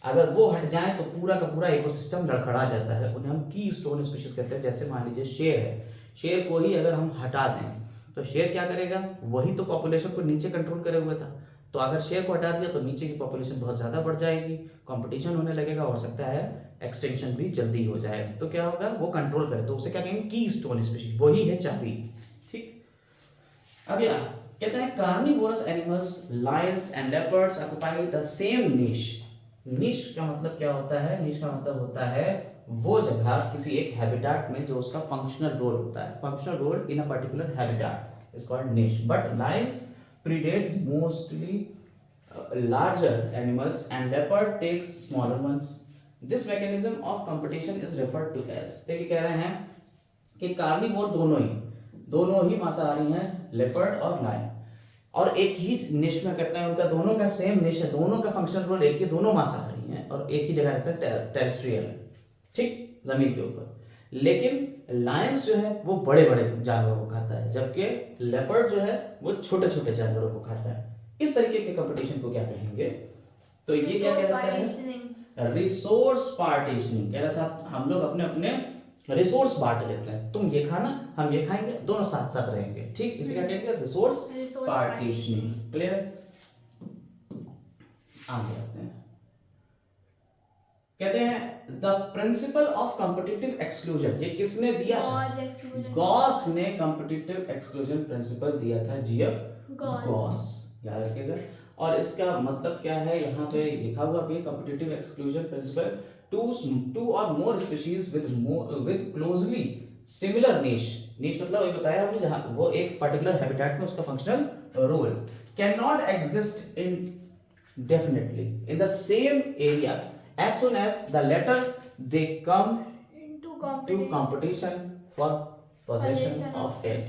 अगर वो हट जाए तो पूरा का पूरा इकोसिस्टम लड़खड़ा जाता है, उन्हें हम की स्टोन स्पीशीज कहते हैं। जैसे मान लीजिए शेर है, शेर को ही अगर हम हटा दें तो शेर क्या करेगा? वही तो पॉपुलेशन को नीचे कंट्रोल करे हुआ था, तो अगर शेर को हटा दिया तो नीचे की पॉपुलेशन बहुत ज्यादा बढ़ जाएगी, कंपटीशन होने लगेगा, हो सकता है एक्सटेंशन भी जल्दी हो जाए। तो क्या होगा? वो कंट्रोल करे, तो उसे क्या कहेंगे? की स्टोन स्पीशीज, वही है चाबी। ठीक, अगला कहते हैं carnivorous animals Lions and leopards occupy the same निश। निश का मतलब क्या होता है? निश का मतलब होता है वो जगह किसी एक हैबिटेट में जो उसका फंक्शनल रोल होता है। Functional role in a particular habitat is called niche. But lions predate mostly larger animals and leopard takes smaller ones. This mechanism of competition is referred to as। देखिए कह रहे हैं कि कार्निवोर दोनों ही मांसाहारी हैं, लेपर्ड और लायन, और एक ही निश में करते हैं, उनका दोनों का सेम निश है, दोनों का फंक्शनल रोल एक ही, दोनों मांसाहारी हैं और एक ही जगह रहते हैं, टेरेस्ट्रियल है, ठीक, जमीन के ऊपर। लेकिन लायंस जो है वो बड़े बड़े जानवरों को खाता है, जबकि लेपर्ड जो है वो छोटे छोटे जानवरों को खाता है। इस तरीके के कंपटीशन को क्या कहेंगे? तो ये क्या कहलाता है? Resource partitioning. कह रहा साहब हम लोग अपने अपने रिसोर्स बांट लेते हैं, तुम ये खाना हम ये खाएंगे, दोनों साथ साथ रहेंगे, ठीक, इसे क्या कहेंगे? Resource partitioning. क्लियर? आगे आते हैं। कहते हैं the principle of competitive exclusion. ये किसने दिया था? गॉस ने कॉम्पिटिटिव एक्सक्लूजन प्रिंसिपल दिया था, जीएफ गॉस, याद रखिएगा। और इसका मतलब क्या है? यहाँ पे लिखा हुआ भी कॉम्पिटिटिव एक्सक्लूजन प्रिंसिपल टू और more species with closely similar निश। निश मतलब वही बताया हमने, जहाँ वो एक पर्टिकुलर हैबिटेट में उसका functional role can not exist indefinitely in the same area as soon as the latter they come to competition for possession of it.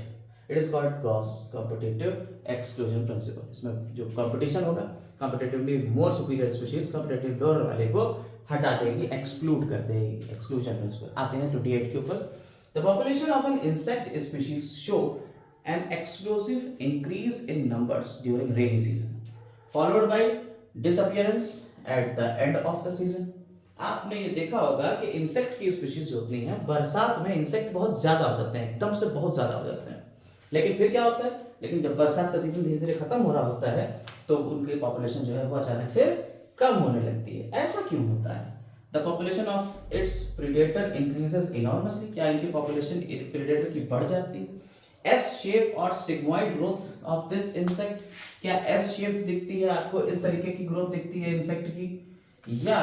It is called Gauss competitive exclusion principle. इसमें जो competition होगा, competitively more superior species competitive lower वाले को हटा देगी, exclude कर देगी, exclusion principle। आते हैं 28 के ऊपर। The population of an insect species show an explosive increase in numbers during rainy season, followed by disappearance at the end of the season। आपने ये देखा होगा कि इंसेक्ट की स्पीशीज जो होती हैं, बरसात में इंसेक्ट बहुत ज्यादा हो जाते हैं, एकदम से बहुत ज्यादा हो जाते हैं, लेकिन फिर क्या होता है? लेकिन जब बरसात का सीजन धीरे धीरे खत्म हो रहा होता है तो उनकी पॉपुलेशन जो है वो अचानक से कम होने लगती है। ऐसा क्यों होता है? The population of its predator increases enormously, क्या इनकी पॉपुलेशन प्रीडेटर की बढ़ जाती है? एस शेप और sigmoid growth of this insect, क्या एस शेप दिखती है आपको, इस तरीके की ग्रोथ दिखती है इंसेक्ट की? या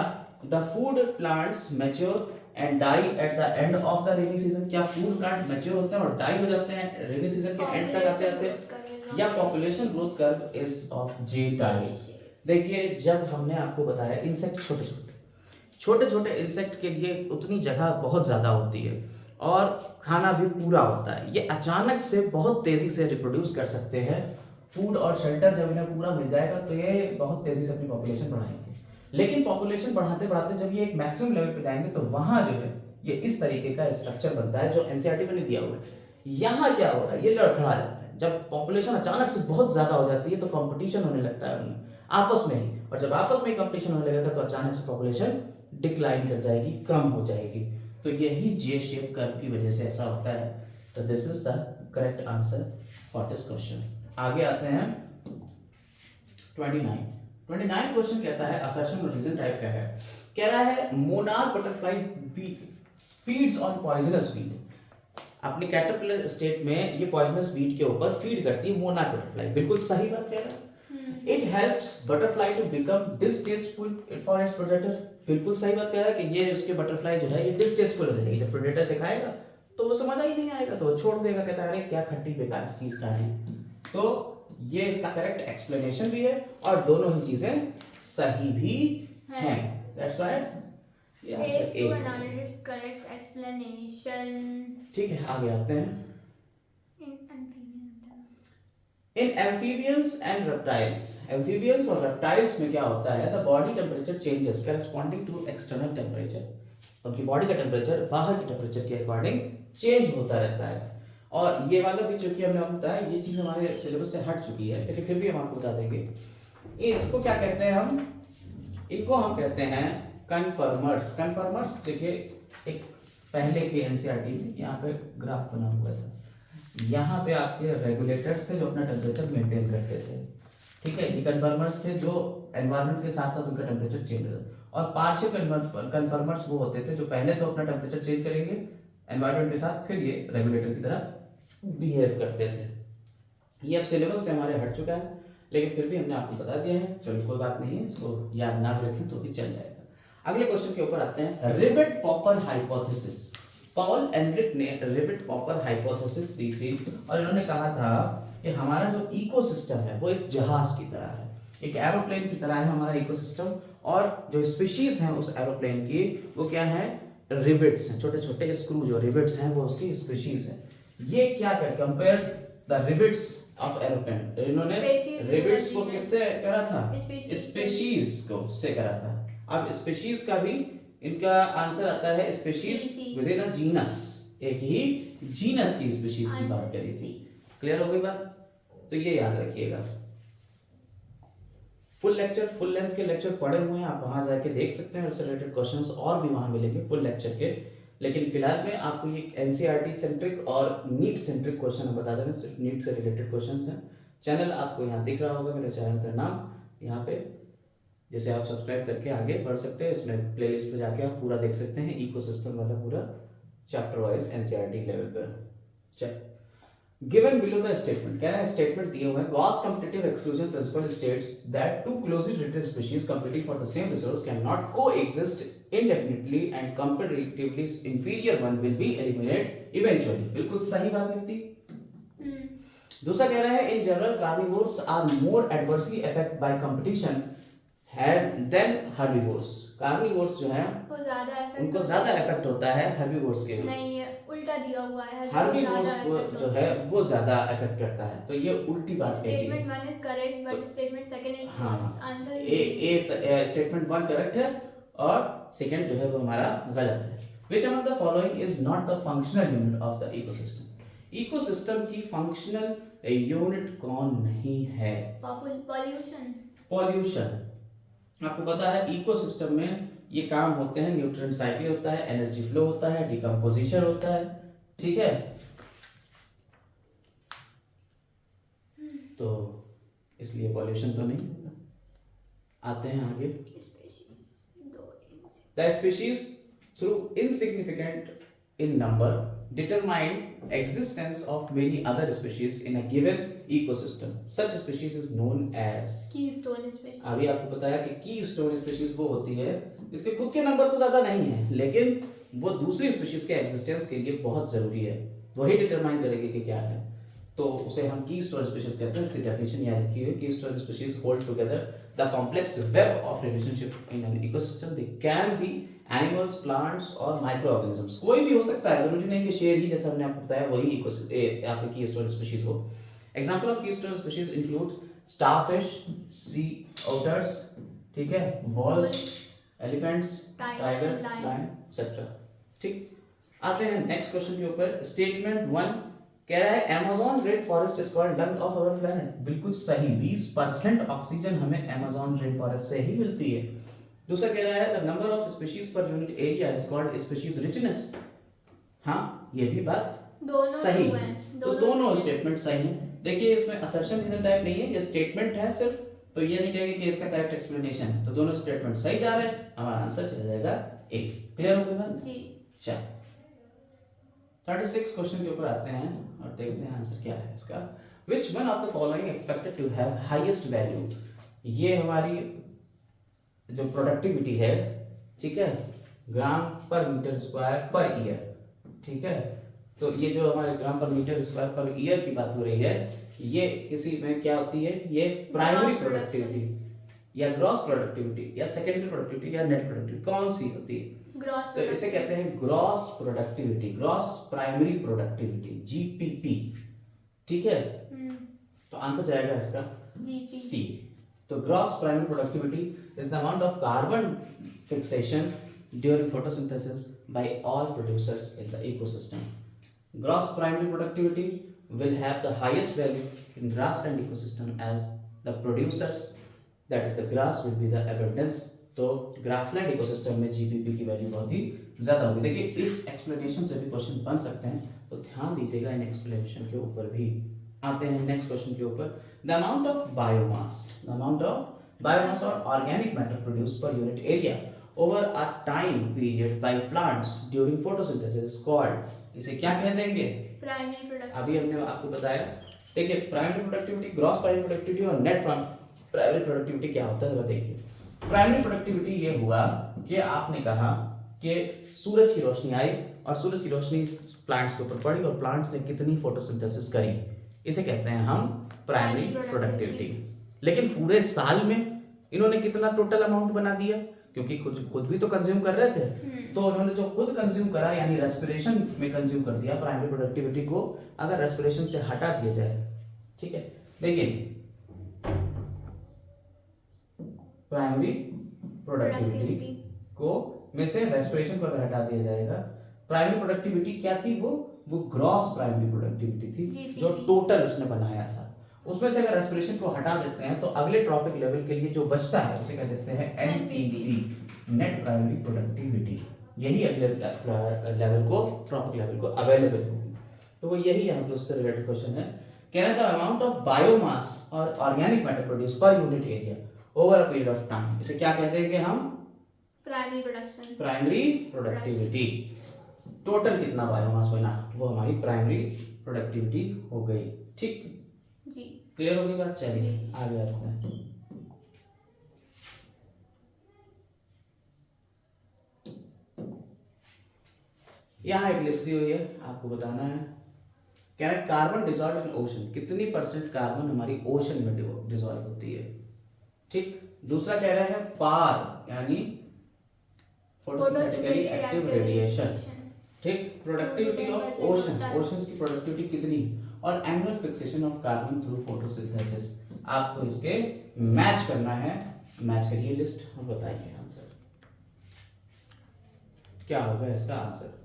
the food plants mature and die at the end of the rainy season, क्या फूड प्लांट मैच्योर होते हैं और डाई हो जाते हैं रेनी सीजन के एंड तक आते हैं? या population growth curve is of J type. देखिए, जब हमने आपको बताया इंसेक्ट छोटे छोटे इंसेक्ट के लिए उतनी जगह बहुत ज़्यादा होती है और खाना भी पूरा होता है, ये अचानक से बहुत तेज़ी से रिप्रोड्यूस कर सकते हैं। फूड और शेल्टर जब इन्हें पूरा मिल जाएगा तो ये बहुत तेज़ी से अपनी पॉपुलेशन बढ़ाएंगे। लेकिन पॉपुलेशन बढ़ाते बढ़ाते जब ये एक मैक्सिमम लेवल पे जाएंगे तो वहाँ जो है ये इस तरीके का स्ट्रक्चर बनता है जो एनसीईआरटी में नहीं दिया हुआ है। यहाँ क्या होता है, ये लड़खड़ा जाता है। जब पॉपुलेशन अचानक से बहुत ज़्यादा हो जाती है तो कंपटीशन होने लगता है उनमें आपस में ही, और जब आपस में ही कंपटीशन होने लगेगा तो अचानक से पॉपुलेशन डिक्लाइन कर जाएगी, कम हो जाएगी। तो यही जे शेप कर्व की वजह से ऐसा होता है। तो this is the correct answer for this question. आगे आते हैं 29 क्वेश्चन कहता है असर्शन और रीजन टाइप का है। कह रहा है monarch butterfly feeds on poisonous weed. अपने कैटरपिलर स्टेट में ये पॉइजनस वीड के ऊपर फीड करती है मोनार्क बटरफ्लाई। बिल्कुल सही बात कह रहा है। It helps butterfly to become distasteful for its predator. बिल्कुल सही बात कह रहा है कि ये उसके बटरफ्लाई जो है ये डिसटेस्टफुल हो जाएगी। जब प्रेडेटर से खाएगा तो वो समझ ही नहीं आएगा, तो वो छोड़ देगा, कहता है अरे क्या खट्टी बेकार चीज खा ली। तो ये इसका करेक्ट एक्सप्लेनेशन भी है और दोनों ही चीजें सही भी हैं। दैट्स व्हाई ये आंसर ए। Correct explanation. ठीक है, आगे आते हैं। In amphibians and reptiles, amphibians और रेप्टाइल्स में क्या होता है, the body temperature changes corresponding to external temperature. उनकी बॉडी का टेम्परेचर बाहर की टेम्परेचर के अकॉर्डिंग चेंज होता रहता है। और ये वाला भी चूंकि हमने बताया ये चीज हमारे सिलेबस से हट चुकी है, लेकिन फिर भी हम आपको बता देंगे। इसको क्या कहते हैं हम, इनको हम कहते हैं कन्फर्मर्स। कन्फर्मर्स देखिए, एक पहले के एनसीईआरटी में यहाँ पे ग्राफ बना हुआ था, यहाँ पे आपके रेगुलेटर्स थे जो अपना टेम्परेचर मेंटेन करते थे। ठीक है, ये कन्फर्मर्स थे जो एनवायरनमेंट के साथ साथ उनका टेम्परेचर चेंज होता। और पार्शियल कन्फर्मर्स वो होते थे जो पहले तो अपना टेम्परेचर चेंज करेंगे एनवायरनमेंट के साथ, फिर ये रेगुलेटर की तरह बिहेव करते थे। ये अब सिलेबस से हमारे हट चुका है, लेकिन फिर भी हमने आपको बता दिया है। चलो कोई बात नहीं है, इसको याद ना भी रखें तो भी चल जाएगा। अगले क्वेश्चन के ऊपर आते हैं। Rivet popper hypothesis. पॉल एंड्रिक ने रिवेट पॉपर हाइपोथेसिस दी थी और इन्होंने कहा था कि हमारा जो इकोसिस्टम है वो एक जहाज की तरह है, एक एरोप्लेन की तरह है हमारा इकोसिस्टम। और जो स्पीशीज हैं उस एरोप्लेन की वो क्या है, रिवेट्स हैं, छोटे छोटे स्क्रू जो रिवेट्स हैं वो उसकी स्पीशीज है। ये क्या कर compare the rivets of aeroplane, इन्होंने रिवेट्स को किससे करा था, स्पीशीज को से करा था। अब स्पीशीज का भी इनका आंसर आता है species with in a genus, एक ही जीनस की स्पीशीज की बात करी थी। क्लियर हो गई बात? तो ये याद रखिएगा। फुल लेंथ के लेक्चर पड़े हुए हैं, आप वहां जाके देख सकते हैं, उससे रिलेटेड क्वेश्चंस और भी वहां मिलेंगे फुल लेक्चर के। लेकिन फिलहाल में आपको ये एनसीईआरटी सेंट्रिक और नीट सेंट्रिक क्वेश्चन हम बता देंगे, सिर्फ नीट से रिलेटेड क्वेश्चंस हैं। चैनल आपको यहाँ दिख रहा होगा, मेरे चैनल का नाम यहाँ पे, जैसे आप सब्सक्राइब करके आगे बढ़ सकते हैं। इसमें प्लेलिस्ट पे जाके आप पूरा देख सकते हैं, इकोसिस्टम वाला पूरा चैप्टर वाइज एनसीईआरटी लेवल पर। चल, गिवन बिलो द स्टेटमेंट, कह रहा है स्टेटमेंट दिए हुए हैं, Gause competitive exclusion principle states that two closely related species competing for the same resource cannot coexist indefinitely and comparatively inferior one will be eliminated eventually। बिल्कुल सही बात लिखती। दूसरा कह रहा है in general carnivores are more adversely affected by competition than herbivores. Carnivores जो है उनको ज्यादा इफेक्ट होता है हर्बीवोर्स के, नहीं उल्टा दिया हुआ है, हर्बीवोर्स जो है वो ज्यादा इफेक्ट करता है। तो ये उल्टी बात है। Statement 1 is correct but statement second is answer A statement 1 correct है और सेकंड जो है वो हमारा गलत है। Which among the following is not the functional unit of the ecosystem. Ecosystem की फंक्शनल यूनिट कौन नहीं है? पॉल्यूशन। आपको पता है इकोसिस्टम में ये काम होते हैं, न्यूट्रिएंट साइकिल होता है, एनर्जी फ्लो होता है, डिकम्पोजिशन होता है। ठीक है, तो इसलिए पॉल्यूशन तो नहीं होता। आते हैं आगे। स्पीशीज दो The species through insignificant in number determine existence of many other species in a given ecosystem. Such species is known as keystone species. अभी आपको बताया कि की स्टोन स्पीशीज वो होती है जिसके खुद के नंबर तो ज्यादा नहीं है लेकिन वो दूसरी स्पीशीज के एग्जिस्टेंस के लिए बहुत जरूरी है, वही डिटरमाइन करेगी कि क्या है, तो उसे हम की स्टोन स्पीशीज कहते हैं। इसकी डेफिनेशन याद रखिए, की stone species hold together the complex web of relationship in an ecosystem. They can be animals, plants और माइक्रो ऑर्गेनिजम्स, कोई भी हो सकता है, जरूरी नहीं कि शेर ही जैसे हमने आपको बताया वही आपकी की स्टोन स्पीशीज हो। Example of keystone species includes starfish, sea otters, ठीक है, wolves, elephants, tiger, lion etcetera. ठीक, आते हैं नेक्स्ट क्वेश्चन के ऊपर। स्टेटमेंट 1 कह रहा है Amazon rain forest is called lung of our planet. बिल्कुल सही, 20% ऑक्सीजन हमें अमेज़न रेन फॉरेस्ट से ही मिलती है। दूसरा कह रहा है द नंबर ऑफ स्पीशीज पर unit area is called species richness. हाँ, ये भी बात दोनों सही, दोनों तो दोनों स्टेटमेंट सही हैं। देखिए इसमें असर्शन रीजन टाइप नहीं है, ये स्टेटमेंट है सिर्फ, तो ये नहीं कहेंगे कि इसका करेक्ट एक्सप्लेनेशन, तो दोनों स्टेटमेंट सही जा रहे हैं, हमारा आंसर चला जाएगा ए। क्लियर हो गई बात जी। चल 36 क्वेश्चन के ऊपर आते हैं और देखते हैं आंसर क्या है इसका। Which one of the following expected to have highest value. ये हमारी जो प्रोडक्टिविटी है, ठीक है, ग्राम पर मीटर स्क्वायर पर ईयर, ठीक है, तो ये जो हमारे ग्राम पर मीटर स्क्वायर पर ईयर की बात हो रही है, ये किसी में क्या होती है, ये प्राइमरी प्रोडक्टिविटी या ग्रॉस प्रोडक्टिविटी या सेकेंडरी प्रोडक्टिविटी या नेट प्रोडक्टिविटी कौन सी होती है? ग्रॉस। तो इसे कहते हैं gross productivity, gross primary productivity, GPP, ठीक है। तो आंसर जाएगा इसका सी। तो gross primary productivity is the amount of carbon fixation during photosynthesis by all producers in the ecosystem. Gross primary productivity will have the highest value in grassland ecosystem as the producers, that is the grass will be the abundance। तो grassland ecosystem में GPP की value बहुत ही ज्यादा होगी। देखिए इस explanation से भी क्वेश्चन बन सकते हैं, तो ध्यान दीजिएगा इन एक्सप्लेनेशन के ऊपर भी। आते हैं नेक्स्ट क्वेश्चन के ऊपर। The amount of biomass, the amount of biomass और organic matter produce per unit area over a time period by plants during photosynthesis called, इसे क्या कह देंगे? Primary productivity. अभी हमने आपको बताया। देखिए primary productivity, gross primary productivity और नेट प्राइमरी प्रोडक्टिविटी क्या होता है जरा देखिए। प्राइमरी प्रोडक्टिविटी ये हुआ कि आपने कहा कि सूरज की रोशनी आई और सूरज की रोशनी प्लांट्स के ऊपर पड़ी और प्लांट्स ने कितनी फोटोसिंथेसिस करी, इसे कहते हैं हम प्राइमरी प्रोडक्टिविटी। लेकिन पूरे साल में इन्होंने कितना टोटल अमाउंट बना दिया, क्योंकि खुद भी तो कंज्यूम कर रहे थे, तो उन्होंने जो खुद कंज्यूम करा यानी रेस्पिरेशन में कंज्यूम कर दिया प्राइमरी प्रोडक्टिविटी को, अगर रेस्पिरेशन से हटा दिया जाए, ठीक है, देखिए प्राइमरी प्रोडक्टिविटी को में से रेस्पिरेशन को अगर हटा दिया जाएगा, प्राइमरी प्रोडक्टिविटी क्या थी, वो ग्रॉस प्राइमरी प्रोडक्टिविटी थी जो टोटल उसने बनाया था। उसमें से अगर रेस्पिरेशन को हटा देते हैं तो अगले ट्रॉपिक लेवल के लिए जो बचता है उसे कह देते हैं एनपीवी, नेट प्राइमरी प्रोडक्टिविटी। यही अगले लेवल को, ट्रॉपिक लेवल को अवेलेबल होगी। तो वो यही यहाँ पे उससे रिलेटेड क्वेश्चन है। कहना था अमाउंट ऑफ बायोमास और organic matter produce per unit area over a period of time, इसे क्या कह देंगे हम? Primary production, primary productivity. Total कितना बायोमास बना वो हमारी प्राइमरी प्रोडक्टिविटी हो गई। ठीक जी, क्लियर हो गई बात। चलिए आगे आते हैं। यहाँ एक लिस्ट दी हुई है, आपको बताना है। कह रहा है कार्बन डिजॉल्व इन ओशन, कितनी परसेंट कार्बन हमारी ओशन में डिजॉल्व होती है। ठीक, दूसरा कह रहा है पार यानी फोटोसिंथेटिकली एक्टिव रेडिएशन। ठीक, प्रोडक्टिविटी ऑफ ओशंस, ओशंस की प्रोडक्टिविटी कितनी, और annual fixation of carbon through photosynthesis. आपको इसके मैच करना है, मैच करिए लिस्ट और बताइए आंसर क्या होगा। इसका आंसर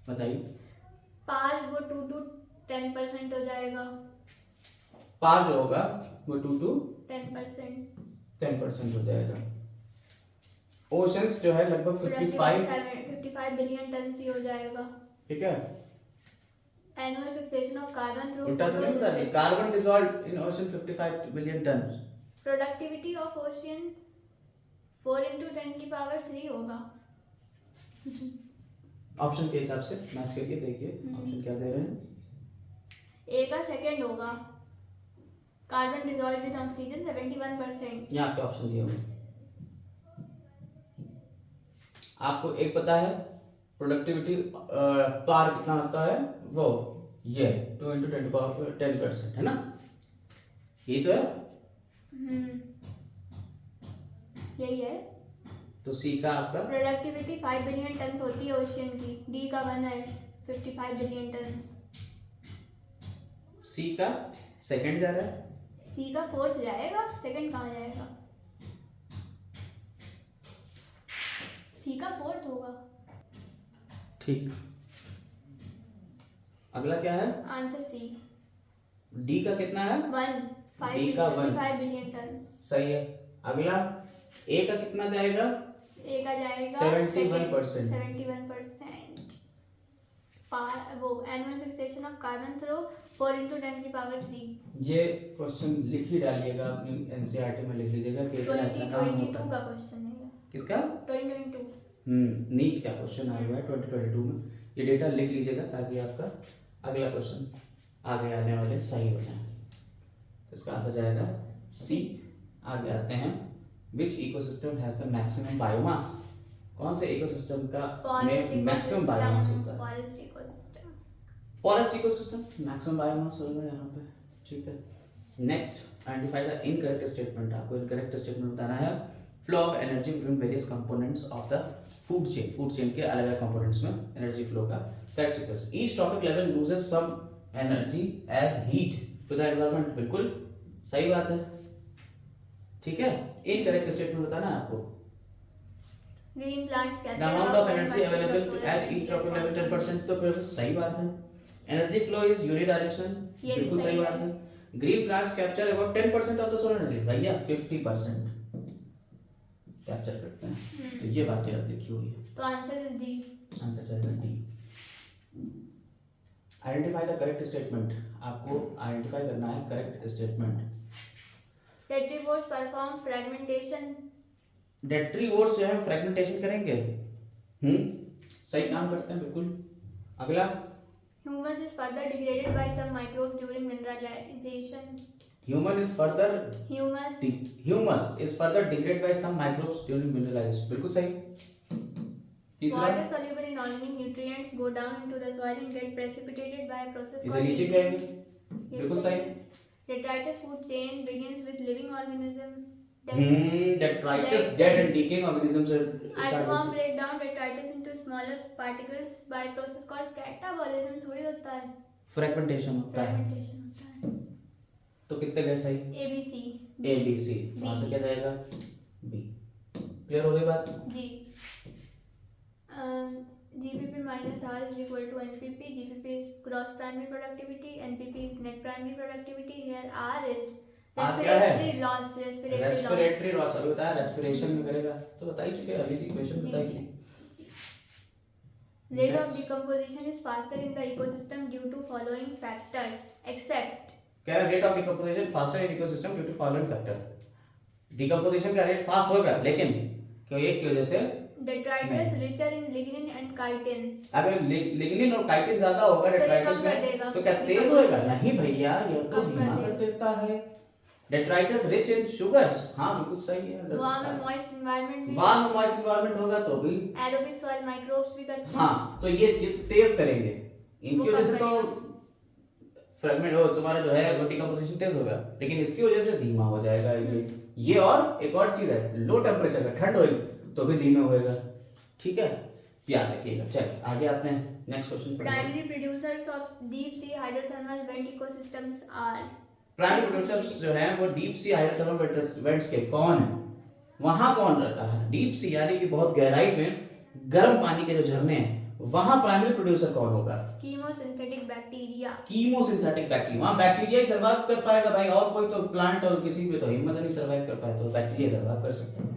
बताइए। पार वो 2 to 10% हो जाएगा। पार जो होगा वो 2 to 10% हो जाएगा। ओशंस जो है लगभग 55 बिलियन टन ही हो जाएगा। ठीक है। Annual fixation of carbon through उल्टा तो नहीं बता रही, carbon dissolve in ocean 55 billion ton. Productivity of ocean 4 into 10 की पावर 3 होगा। ऑप्शन के हिसाब से मैच करके देखिए ऑप्शन क्या दे रहे हैं। ए का सेकंड होगा, कार्बन डिसॉल्व विद ऑक्सीजन 71%। यहाँ आपके ऑप्शन दिए हुए आपको एक पता है प्रोडक्टिविटी पार कितना होता है, वो ये 2 into 10 पावर 10% है ना, यही तो है। यही है। तो सी का आपका प्रोडक्टिविटी 5 बिलियन टन्स होती है ओशियन की, डी का 1 है 55 बिलियन टन्स। सी का सेकंड जा रहा है, सी का फोर्थ जाएगा, सेकंड कहाँ जाएगा? सी का फोर्थ होगा। ठीक। अगला क्या है? Answer C. डी का कितना है? 1 डी का 55 बिलियन टन्स। सही है। अगला ए का कितना जाएगा? ए का जाएगा 71%। 71%। वो annual fixation of carbon through 4 into 10 की पावर 3। ये क्वेश्चन लिख ही डालिएगा अपनी एनसीईआरटी में, लिख लीजिएगा कि 2022 का क्वेश्चन है। किसका? 2022। नीट का क्वेश्चन आया हुआ है 2022 में, ये डेटा लिख लीजिएगा ताकि आपका अगला क्वेश्चन आगे आने वाले सही हो जाए। इसका आंसर जाएगा सी। आगे आते हैं, which ecosystem has the maximum biomass? कौन से इकोसिस्टम का में मैक्सिमम बायोमास होता है? Forest ecosystem. Forest ecosystem maximum biomass होगा यहाँ पे। ठीक है। Next, identify the incorrect statement. आपको इनकरेक्ट स्टेटमेंट बताना है। Flow of energy between various components of the food chain. Food chain के अलग अलग कंपोनेंट्स में एनर्जी फ्लो का correct sequence. Each trophic level loses some energy as heat to the environment. बिल्कुल सही बात है। ठीक है। इनकरेक्ट स्टेटमेंट बताना है आपको। Green plants the amount of energy available as each trophic level 10%, तो फिर सही बात है। एनर्जी फ्लो इज यूनिडायरेक्शनल, बिल्कुल सही बात है। Green plants capture about 10% of the solar energy. भैया 50% कैप्चर करते हैं। तो ये बात गलत लिखी हुई है, तो आंसर इज डी। आंसर जाएगा D. Identify the correct statement. आपको आइडेंटिफाई करना है correct statement. Detritivores perform fragmentation। डेट्रीवोर्स जो है फ्रेगमेंटेशन करेंगे। सही काम करते हैं बिल्कुल। अगला, Humus is further degraded by some microbes during mineralization। Humus is further degraded by some microbes during mineralization. बिल्कुल सही। तीसरा, Water soluble inorganic nutrients go down into the soil and get precipitated by a process इसे called नीचे leaching। जाएंगे। बिल्कुल सही। Detritus food chain begins with living organism। detritus dead and decaying organisms Earthworm break down detritus into smaller particles by a process called catabolism। थोड़ी होता है, fragmentation होता है। fragmentation होता है। तो कितने गए सही? A B C। A B C. वहां से क्या जाएगा? बी। क्लियर हो गई बात? जी। GPP minus R is equal to NPP। GPP is gross primary productivity, NPP is net primary productivity। Here R is respiratory loss। Respiratory loss. अभी बताया रेस्पिरेशन में करेगा, तो बता ही चुके हैं, अभी इक्वेशन बताई थी। Rate of decomposition is faster in the ecosystem due to following factors except। क्या है? Rate of decomposition faster in ecosystem due to following factor. Decomposition का रेट फास्ट होगा, लेकिन क्यों? एक की वजह से detritus richer in lignin and chitin। अगर लिग्निन और काइटिन ज्यादा होगा डेट्राइटस में तो क्या तेज होएगा? नहीं भैया, ये तो धीमा कर देता है। Detritus rich in sugars. हाँ बिल्कुल सही है। वहाँ में मॉइस्ट एनवायरनमेंट भी, वहाँ में मॉइस्ट एनवायरनमेंट होगा तो भी एरोबिक सॉइल माइक्रोब्स भी करते हैं। हाँ, तो ये तो तेज करेंगे। इनकी वजह से तो फ्रेगमेंट हो तुम्हारा जो है वो डिकम्पोजिशन तेज होगा, लेकिन इसकी वजह से धीमा हो जाएगा ये। और एक और चीज है, लो टेम्परेचर पे ठंड होगी तो भी धीमे होएगा। ठीक है, याद रखिएगा। चलिए आगे आते हैं, next question. Primary producers of deep sea hydrothermal vent ecosystems are. Primary producers जो हैं वो डीप सी हाइड्रोथर्मल वेंट्स के कौन है? वहां कौन रहता है? डीप सी यानी कि बहुत गहराई में गर्म पानी के जो झरने हैं, वहां प्राइमरी प्रोड्यूसर कौन होगा? Chemosynthetic bacteria. Chemosynthetic bacteria. वहां बैक्टीरिया ही सर्वाइव कर पाएगा भाई, और कोई तो प्लांट और किसी में तो हिम्मत नहीं सर्वाइव कर पाए, तो बैक्टीरिया सर्वाइव कर सकता है।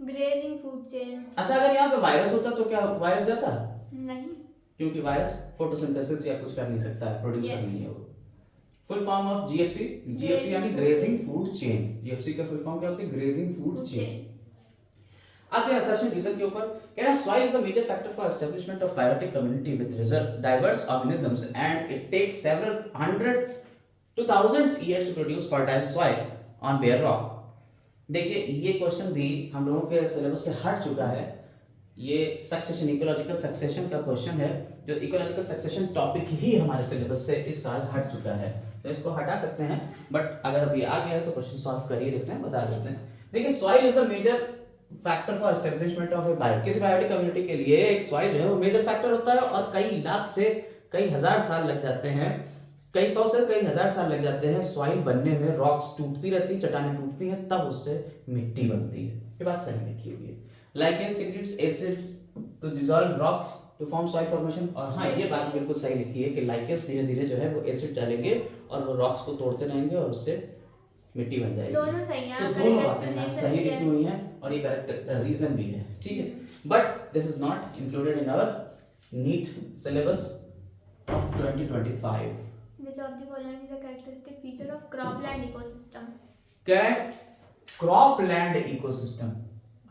Grazing food chain. अच्छा, अगर यहाँ पे वायरस होता तो क्या वायरस जाता? नहीं। क्योंकि वायरस फोटोसिंथेसिस या कुछ कर नहीं सकता है, प्रोड्यूसर नहीं है वो। Full form of GFC, GFC यानी ग्रेजिंग फूड चेन। जीएफसी का फुल फॉर्म क्या होती है? Grazing food chain. आते हैं असर्शन रीजन के ऊपर। कह रहा है soil is the major factor for establishment of biotic community with diverse organisms and it takes several 100 to thousands years to produce fertile soil on bare rock। देखिए ये question भी हम लोगों के सिलेबस से हट चुका है। ये सक्सेशन, इकोलॉजिकल सक्सेशन का क्वेश्चन है, जो इकोलॉजिकल सक्सेशन टॉपिक ही हमारे सिलेबस से इस साल हट चुका है, तो इसको हटा सकते हैं। बट अगर अभी आ गया है तो क्वेश्चन सॉल्व कर ही लेते हैं, बता देते हैं। देखिए soil is the major factor for establishment of a bio, किसी बायोटिक कम्युनिटी के लिए एक सॉइल जो है वो मेजर फैक्टर होता है, और कई लाख से कई हजार साल लग जाते हैं, कई सौ से कई हजार साल लग जाते हैं सॉइल बनने में। रॉक्स टूटती रहती, चट्टानें टूटती हैं, तब उससे मिट्टी बनती है। ये बात सही लिखी हुई है। Lichen secretes acids to dissolve rock to form soil formation. और हाँ, ये बात बिल्कुल सही लिखी है कि लाइकेंस धीरे धीरे जो है वो एसिड डालेंगे और वो रॉक्स को तोड़ते रहेंगे और उससे मिट्टी बन जाएगी। दोनों सही हैं, तो दोनों बातें सही लिखी हुई हैं और ये करेक्ट रीजन भी है, ठीक है। But this is not included in our NEET syllabus of 2025। Which of the following is a characteristic feature of cropland ecosystem? क्या है? Cropland ecosystem.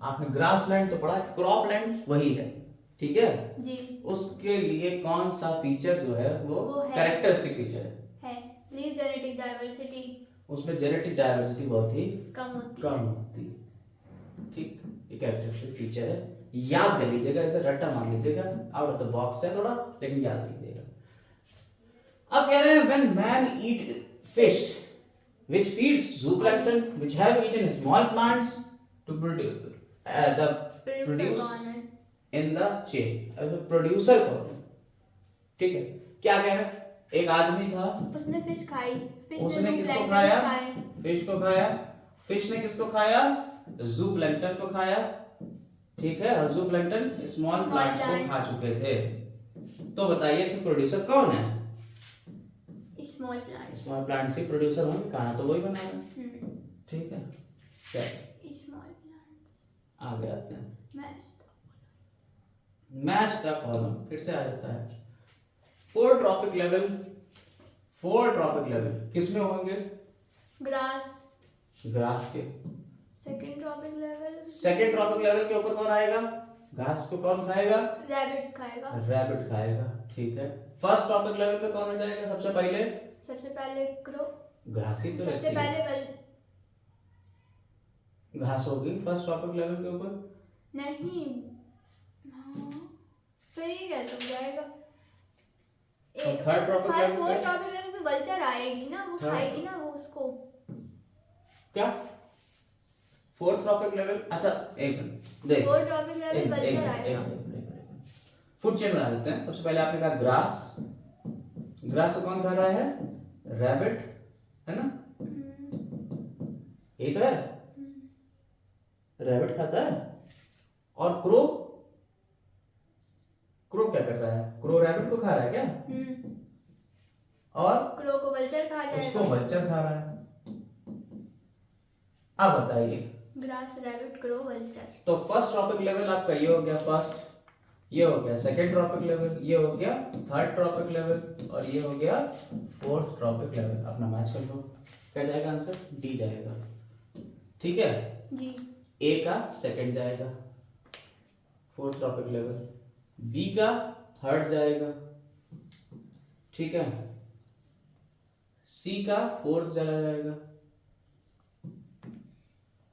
आपने ग्रासलैंड तो पढ़ा, क्रॉपलैंड वही है, ठीक है जी। उसके लिए कौन सा फीचर जो है वो कैरेक्टरिस्टिक फीचर है लीस्ट जेनेटिक डाइवर्सिटी। उसमें जेनेटिक डाइवर्सिटी बहुत ही कम होती है, ठीक। ये कैरेक्टरिस्टिक फीचर है, याद कर लीजिएगा, इसे रट्टा मार लीजिएगा, आउट ऑफ द बॉक्स है थोड़ा, लेकिन याद लीजिएगा। अब कह रहे हैं when man eat fish which feeds zooplankton which have eaten small plants to produce in the chain। अब प्रोड्यूसर कौन है? ठीक है, क्या कह रहे हैं? एक आदमी था, उसने फिश खाई, उसने किसको खाया? फिश को खाया। फिश ने किसको खाया? जूप्लैंक्टन को खाया, ठीक है। और जूप्लैंक्टन स्मॉल प्लांट्स को खा चुके थे। तो बताइए इसमें प्रोड्यूसर कौन है? Small plant. स्मॉल प्लांट्स के प्रोड्यूसर होंगे, खाना तो वही बना रहे हैं, ठीक है। क्या स्मॉल प्लांट्स आगे आते हैं। मैच द कॉलम फिर से आ जाता है। फोर ट्रॉपिक लेवल किसमें होंगे? ग्रास के। सेकंड ट्रॉपिक लेवल के ऊपर कौन आएगा? घास को कौन खाएगा? रैबिट खाएगा, ठीक है। फर्स्ट ट्रॉपिक लेवल पे कौन आ जाएगा सबसे पहले? क्रो। घास ही तो सबसे पहले घास होगी फर्स्ट ट्रॉपिक लेवल के ऊपर। नहीं, हाँ, फिर ये कैसे हो जाएगा? Third trophic level fourth trophic level पे वल्चर आएगी ना, वो खाएगी ना वो उसको। क्या फोर्थ ट्रॉपिक लेवल? अच्छा एक मिनट देख, फोर्थ ट्रॉपिक लेवल वल्चर आएगा। फूड चेन बना देते हैं। सबसे पहले आपने कहा ग्रास को कौन खा रहा है? रैबिट, है ना? यही तो है, रैबिट खाता है। और क्रो क्या कर रहा है? क्रो रैबिट को खा रहा है क्या? और क्रो को वल्चर खा जाएगा, उसको वल्चर खा रहा है। अब बताइए, ग्रास, रैबिट, क्रो, वल्चर। तो फर्स्ट ट्रॉपिक लेवल आपका ये हो गया फर्स्ट, ये हो गया सेकंड ट्रॉपिक लेवल, ये हो गया थर्ड ट्रॉपिक लेवल, और ये हो गया फोर्थ ट्रॉपिक लेवल। अपना मैच कर लो, क्या जाएगा आंसर? डी जाएगा, ठीक है जी। ए का सेकंड जाएगा फोर्थ ट्रॉपिक लेवल, बी का थर्ड जाएगा, ठीक है, सी का फोर्थ चला जाएगा,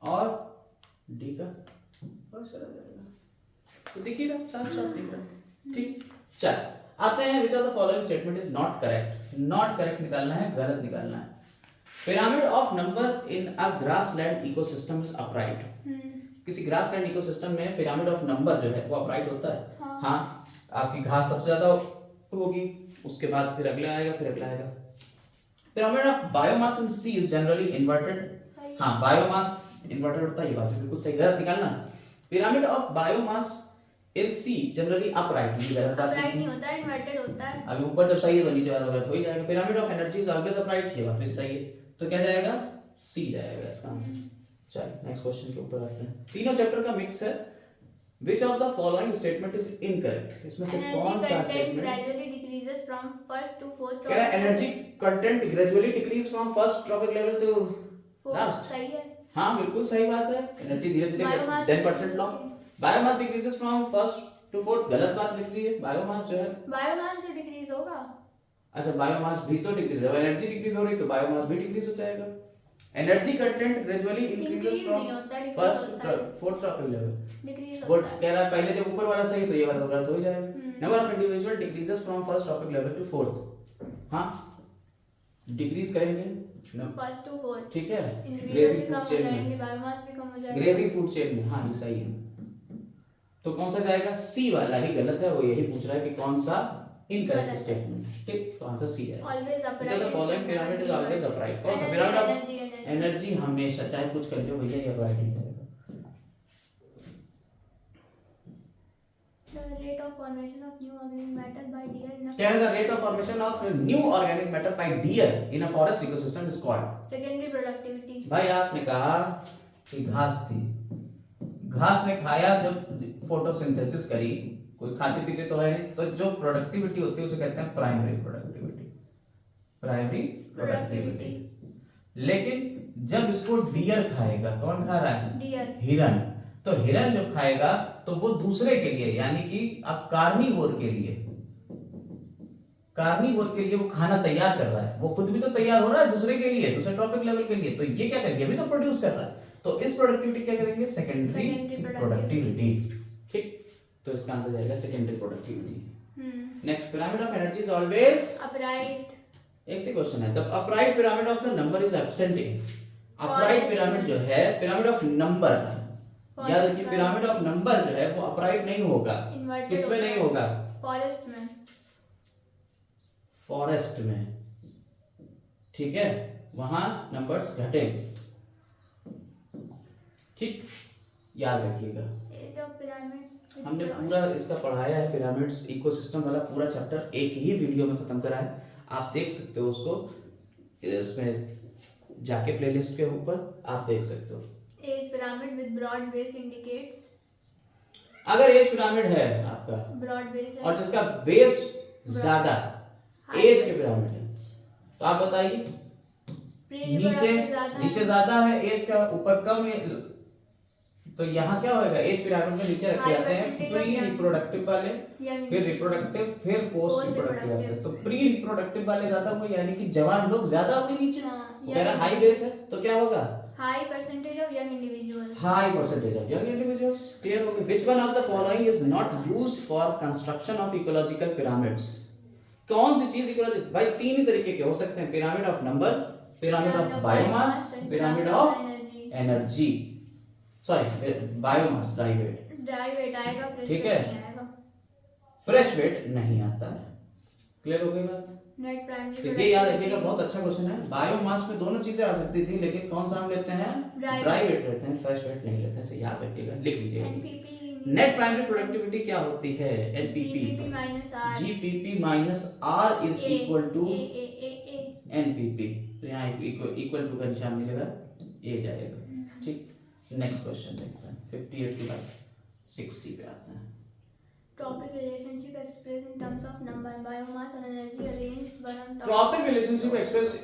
और डी का फर्स्ट चला जाएगा। तो देखिएगा साफ दिख रहा है, ठीक। चल आते हैं, विच of the following statement is not correct. Not correct निकालना है, गलत निकालना है। Pyramid of number in a grassland ecosystem is upright. किसी ग्रासलैंड इकोसिस्टम में पिरामिड ऑफ नंबर जो है वो अपराइट होता है। हाँ, आपकी घास सबसे ज्यादा होगी, उसके बाद फिर अगला आएगा, फिर अगला आएगा। Pyramid of biomass in sea is generally inverted. हाँ, बायोमास इन्वर्टेड होता है, ये बात बिल्कुल सही। गलत निकालना। Pyramid of biomass in sea generally upright नहीं होता है, इन्वर्टेड होता है। अभी ऊपर जब सही है तो नीचे वाला गलत हो ही जाएगा। Pyramid of energy is always upright, ये बात भी सही है। तो क्या जाएगा? सी जाएगा इसका आंसर। चलिए नेक्स्ट क्वेश्चन के ऊपर आते हैं। तीनों चैप्टर का मिक्स है, which of the following statement is incorrect, इसमें से एनर्जी कौन सा content statement gradually decreases from first to fourth कह रहा है energy content gradually decrease from first trophic level to last. सही है। हाँ बिल्कुल सही बात है, एनर्जी धीरे धीरे Biomass 10% law. Biomass decreases from first to fourth, गलत बात लिख दी है। बायोमास जो है, बायोमास तो डिक्रीज होगा। अच्छा बायोमास भी तो डिक्रीज, जब एनर्जी डिक्रीज हो रही तो बायोमास भी डिक्रीज हो जाएगा। Energy content gradually increases Increase from नहीं होता, decrease फर्स्ट होता है। Fourth trophic level. डिक्रीज वो होता है। कह रहा है पहले जब ऊपर वाला सही तो ये वाला गलत हो ही जाएगा। Hmm. Number of individual decreases from first trophic level to fourth, हाँ डिक्रीज करेंगे फर्स्ट टू फोर्थ ठीक है। इंडिविजुअल भी ग्रेजिंग कम फूड हो चेन जाएंगे, में, बायोमास भी कम हो जाएगा। ग्रेजिंग फूड चेन में, हाँ ये सही है। तो कौन सा जाएगा, सी वाला ही गलत है, वो यही पूछ रहा है कि कौन सा इनकरेक्ट गलत है। स्टेटमेंट, ठीक तो आंसर सी है। Always Which upright. of the following pyramid is always upright? कौन सा pyramid of एनर्जी एनर्जी हमेशा चाहे कुछ कर लो भैया ये upright ही रहेगा। The rate of formation of new organic matter by deer in a Tell the rate of formation of new organic matter by deer in a forest ecosystem is called। secondary productivity। भाई आपने कहा कि घास थी, घास ने खाया जब फोटोसिंथेसिस करी, कोई खाते पीते तो है नहीं, तो जो प्रोडक्टिविटी होती है उसे कहते हैं प्राइमरी प्रोडक्टिविटी, प्राइमरी प्रोडक्टिविटी। लेकिन जब इसको डियर खाएगा, कौन खा रहा है, डियर हिरन, तो हिरन जब खाएगा तो वो दूसरे के लिए यानी कि अब कार्निवोर के लिए, कार्निवोर के लिए वो खाना तैयार कर रहा है, वो खुद भी तो तैयार हो रहा है दूसरे के लिए, दूसरे ट्रॉपिक लेवल के लिए, तो ये क्या करेंगे, अभी तो प्रोड्यूस कर रहा है, तो इस प्रोडक्टिविटी क्या करेंगे, सेकेंडरी प्रोडक्टिविटी, ठीक। तो इसका आंसर जाएगा secondary productivity. Next, pyramid of energy is always upright. एक से क्वेश्चन है, the upright pyramid of the number is absent in. Upright pyramid जो है पिरामिड ऑफ नंबर का, याद रखिए पिरामिड ऑफ नंबर जो है वो अपराइट नहीं होगा, किसमें नहीं होगा, फॉरेस्ट में, फॉरेस्ट में, ठीक है, वहां नंबर्स घटेंगे, ठीक, याद रखिएगा। एज ऑफ पिरामिड हमने पूरा इसका पढ़ाया है, पिरामिड्स इकोसिस्टम वाला पूरा चैप्टर एक ही वीडियो में खत्म करा है, आप देख सकते हो उसको, इसमें जाके प्लेलिस्ट के ऊपर आप देख सकते हो। Age pyramid with broad base indicates, अगर एज पिरामिड है आपका ब्रॉड बेस है और जिसका बेस ज्यादा एज के पिरामिड है, तो आप बताइए नीचे नीचे ज्यादा है एज का, ऊपर कम है, तो यहाँ क्या होगा, एज पिरामिड में नीचे रखे जाते हैं प्री रिप्रोडक्टिव वाले, फिर रिप्रोडक्टिव, फिर पोस्ट रिप्रोडक्टिव आते हैं, तो प्री रिप्रोडक्टिव वाले ज्यादा हुए यानी कि जवान लोग ज्यादा होंगे नीचे, अगर हाई बेस है तो क्या होगा, high percentage of young individuals, high percentage of young individuals, clear हो गया। Which one of the following is not used for construction of ecological pyramids, कौन सी चीज इकोलॉजी, भाई तीन ही तरीके के हो सकते हैं, pyramid of number, pyramid of biomass, pyramid of energy, sorry biomass, dry weight, dry weight आएगा, फ्रेश ठीक वेट है। नहीं आएगा। फ्रेश वेट नहीं आता है, क्लियर हो गई बात। नेट प्राइमरी तो ये याद रखिएगा, बहुत अच्छा क्वेश्चन है, बायोमास में दोनों चीजें आ सकती थी, लेकिन कौन सा हम लेते हैं, ड्राई वेट लेते हैं, फ्रेश वेट नहीं लेते हैं, से याद रखिएगा, लिख लीजिए। एनपीपी, नेट प्राइमरी प्रोडक्टिविटी क्या होती है, NPP, GPP minus R, GPP minus R is equal to a NPP, तो यहाँ इक्वल टू का निशान मिलेगा, ए जाएगा, ठीक। नेक्स्ट क्वेश्चन देखते हैं, 58 के बाद 60 पे आते हैं। Tropic relationship expressed in terms of number, biomass and energy arranged one on top. Tropic relationship expressed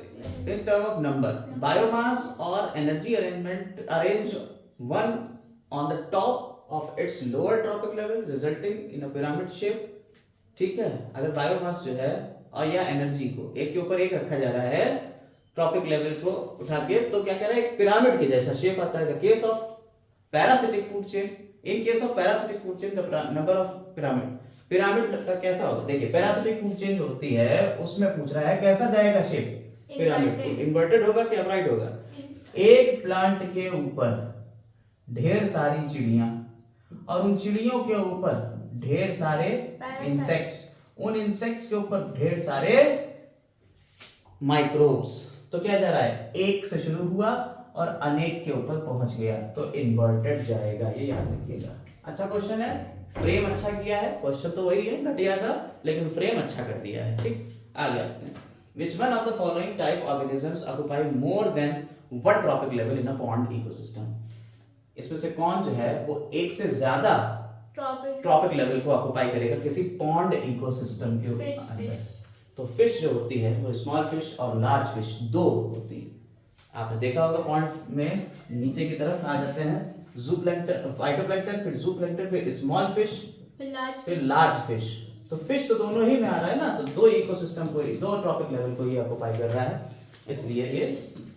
in term of number, biomass or energy arranged one on the top of its lower tropic level resulting in a pyramid shape, ठीक है। अगर biomass जो है और या energy को एक के ऊपर एक रखा जा रहा है ट्रॉपिक लेवल को उठा के, तो क्या कह रहा है, एक पिरामिड के जैसा शेप आता है। Case of parasitic food chain, in case of parasitic food chain the number of pyramid का कैसा होगा, देखिए पैरासिटिक फूड चेन जो होती है उसमें पूछ रहा है कैसा जाएगा शेप, पिरामिड इन्वर्टेड होगा कि अपराइट होगा। एक प्लांट के ऊपर ढेर सारी चिड़ियां और उन चिड़ियों के ऊपर ढेर सारे इंसेक्ट्स, उन इंसेक्ट्स के ऊपर ढेर सारे माइक्रोब्स, तो क्या जा रहा है, एक से शुरू हुआ और अनेक के ऊपर पहुंच गया, तो इन्वर्टेड जाएगा, ये याद रखिएगा। अच्छा क्वेश्चन है, फ्रेम अच्छा किया है, क्वेश्चन तो वही है घटिया सा, लेकिन फ्रेम अच्छा कर दिया है, ठीक। आगे आते हैं, which one of the following type organisms occupy more than one tropic level in a pond ecosystem, इसमें से कौन जो है वो एक से ज्यादा ट्रॉपिक लेवल को ऑक्यूपाई करेगा किसी पॉन्ड इकोसिस्टम के फिश अंदर। तो फिश जो होती है वो स्मॉल फिश और लार्ज फिश दो होती है। आपने देखा होगा पॉन्ड में नीचे की तरफ आ जाते हैं जूप्लैंक्टन, फाइटोप्लैंक्टन, फिर जूप्लैंक्टन, फिर स्मॉल फिश, फिर लार्ज फिश। तो फिश तो दोनों ही में आ रहा है ना, तो दो इकोसिस्टम को, दो ट्रॉपिक लेवल को ये ऑक्यूपाई कर रहा है, इसलिए ये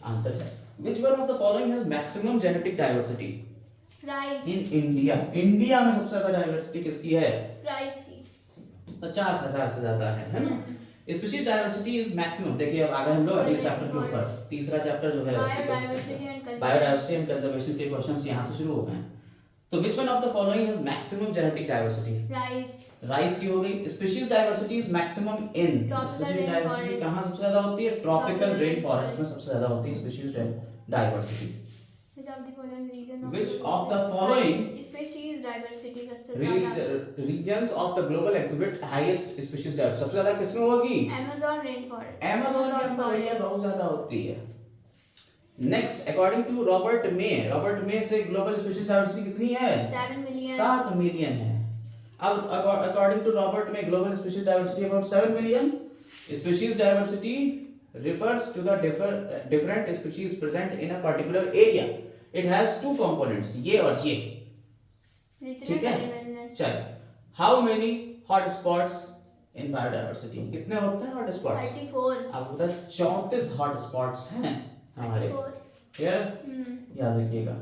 आंसर है। Which one of the following has maximum genetic diversity? Rice. In India, India में सबसे ज्यादा डाइवर्सिटी किसकी है? राइस की 50,000 से ज्यादा है ना। Species diversity is maximum. देखिए अब आ गए हम लोग अगले चैप्टर के ऊपर, तीसरा चैप्टर जो है बायोडाइवर्सिटी एंड कंजर्वेशन के क्वेश्चंस यहां से शुरू हो गए हैं। तो which one of the following has maximum genetic diversity? Rice. Rice की हो गई। Species diversity is maximum in, species diversity कहां सबसे ज्यादा होती है? ट्रॉपिकल रेन फॉरेस्ट में सबसे ज्यादा होती है species diversity. Which of the following species diversity सबसे ज्यादा regions of the global exhibit highest species diversity? सबसे ज्यादा किसमें होगी? Amazon rain forest. अमेज़न के अंदर भैया बहुत ज्यादा होती है। Next, according to Robert May से ग्लोबल स्पीशीज डाइवर्सिटी कितनी है? 7 मिलियन। 7 मिलियन है। अब according to Robert May global species diversity about 7 million. Species diversity refers to the different species present in a particular area. It has two components, ये और ये। ठीक है, चल। How many hot spots in biodiversity? कितने होते हैं hot spots? 34। आपको पता है 34 hot spots हैं हमारे। Clear? याद रखिएगा।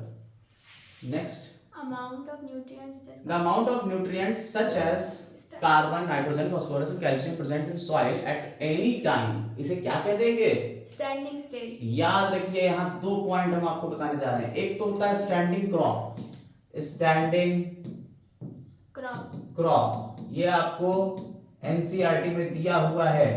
Next, amount of nutrients the amount of nutrients such as carbon, nitrogen, phosphorus and calcium present in soil at any time, इसे क्या कह देंगे? Standing state. याद रखिए यहाँ दो पॉइंट हम आपको बताने जा रहे हैं। एक तो होता है स्टैंडिंग क्रॉप, स्टैंडिंग क्रॉप ये आपको एनसीईआरटी में दिया हुआ है।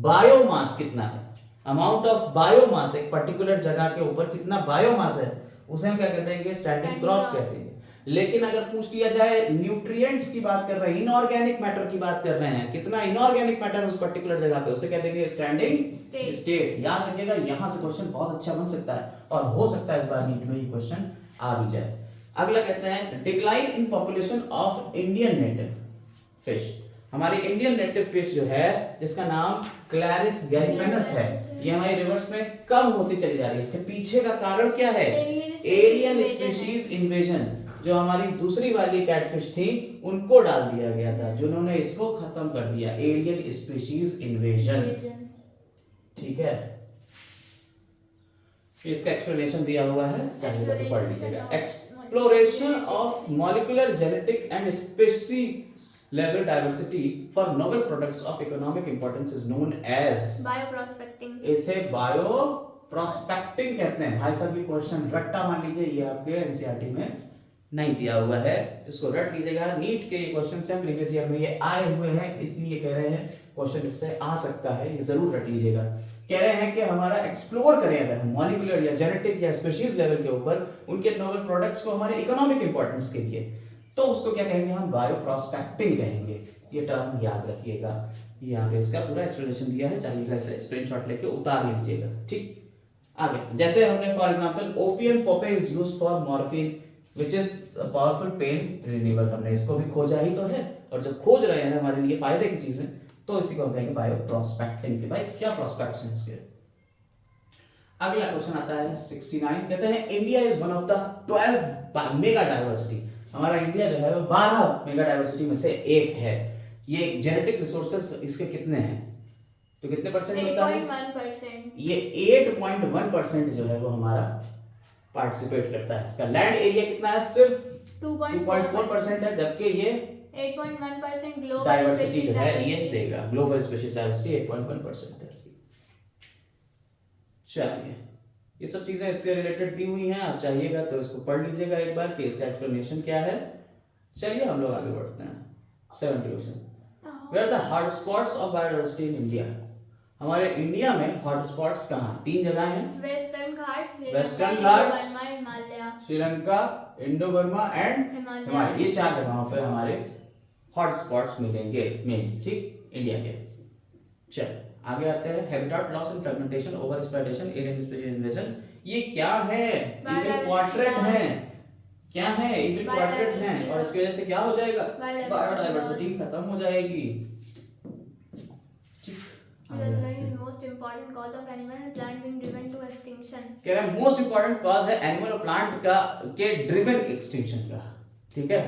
बायोमास कितना है, अमाउंट ऑफ बायोमास, एक पर्टिकुलर जगह के ऊपर कितना बायोमास है, उसे हम क्या कहते हैं? स्टैंडिंग क्रॉप कहते हैं। लेकिन अगर पूछ लिया जाए न्यूट्रिएंट्स की बात कर रहे हैं, इनऑर्गेनिक मैटर की बात कर रहे हैं, कितना इनऑर्गेनिक मैटर उस पर्टिकुलर जगह पे, उसे कह देंगे स्टैंडिंग स्टेट। याद रखिएगा यहां से क्वेश्चन बहुत अच्छा बन सकता है और हो सकता है इस बार नीट में ये क्वेश्चन आ भी जाए। अगला कहते हैं decline in population of Indian native fish. हमारी इंडियन नेटिव फिश जो है जिसका नाम क्लैरिस गैरिपेनस है, ये हमारी रिवर्स में कम होती चली जा रही है। इसके पीछे का कारण क्या है? Alien species invasion. जो हमारी दूसरी वाली कैटफिश थी उनको डाल दिया गया था, जिन्होंने इसको खत्म कर दिया, एलियन स्पीशीज इन्वेजन। ठीक है, इसका एक्सप्लेनेशन दिया हुआ है, चाहिए तो पढ़ लीजिएगा। Exploration of molecular genetic and species level diversity for novel products of economic importance is known as बायोप्रोस्पेक्टिंग। इसे बायोप्रोस्पेक्टिंग कहते हैं। भाई साहब ये क्वेश्चन रट्टा मान लीजिए, ये आपके एनसीईआरटी में नहीं दिया हुआ है, इसको रट लीजिएगा। नीट के ये क्वेश्चन से प्रीवियस ईयर में ये आए हुए हैं, इसलिए कह रहे हैं क्वेश्चन इससे आ सकता है, ये जरूर रट लीजिएगा। कह रहे हैं कि हमारा एक्सप्लोर करें अगर हम मॉलिक्यूलर या जेनेटिक या स्पीशीज लेवल के ऊपर उनके नोवेल प्रोडक्ट्स को हमारे इकोनॉमिक इंपॉर्टेंस के लिए, तो उसको क्या कहेंगे? हम बायोप्रोस्पेक्टिंग कहेंगे। ये टर्म याद रखिएगा। यहाँ पे इसका पूरा एक्सप्लेनेशन दिया है, चाहिए इसे स्क्रीनशॉट लेके उतार लीजिएगा। ठीक, आगे जैसे हमने for example opium Pope is used for morphine which is powerful pain reliever. हमने इसको भी खोजा ही तो है, और जब खोज रहे हैं हमारे लिए फायदे की चीजें, तो इसी को हम कहेंगे बायोप्रोस्पेक्टिंग के। भाई क्या प्रोस्पेक्ट्स हैं इसके। अगला क्वेश्चन आता है 69, कहते हैं India is one of the 12 mega diversity. हमारा इंडिया जो है वो 12 मेगा डाइवर्सिटी में से एक है। ये जेनेटिक रिसोर्सेस इसके कितने हैं? तो कितने परसेंट होता है? 8.1%। ये 8.1% जो है वो हमारा पार्टिसिपेट करता है। इसका लैंड एरिया कितना है? सिर्फ 2.4% है, जबकि ये 8.1% ग्लोबल डाइवर्सिटी जो है ये देगा। ग्लोबल स्पीशीज डाइवर्सिटी 8.1% है इसकी। चलिए ये सब चीजें इससे रिलेटेड दी हुई हैं, आप चाहिएगा तो इसको पढ़ लीजिएगा एक बार कि इसका एक्सप्लेनेशन क्या है। चलिए हम लोग आगे बढ़ते हैं। 70 question, where the hot spots of biodiversity in India. हमारे इंडिया में हॉट स्पॉट्स कहाँ? 3 जगह हैं, western Ghats, Himalaya, Sri Lanka, Indo Burma and Himalaya. ये 4 जगहों पे हमारे हॉट स्पॉट्स मिलेंगे मेन, ठीक, इंडिया के। चल आगे आते हैं। Habitat loss and fragmentation, over exploitation, alien species invasion. ये क्या है? ये क्वाड्रेंट है। क्या है, इनइक्वालिटी है, और इसकी वजह से क्या हो जाएगा, बायोडाइवर्सिटी खत्म हो जाएगी। Most important cause of animal and plant being driven to extinction. कह रहे हैं मोस्ट इंपॉर्टेंट कॉज है एनिमल और प्लांट का के ड्रिवन एक्सटिंक्शन का, ठीक है,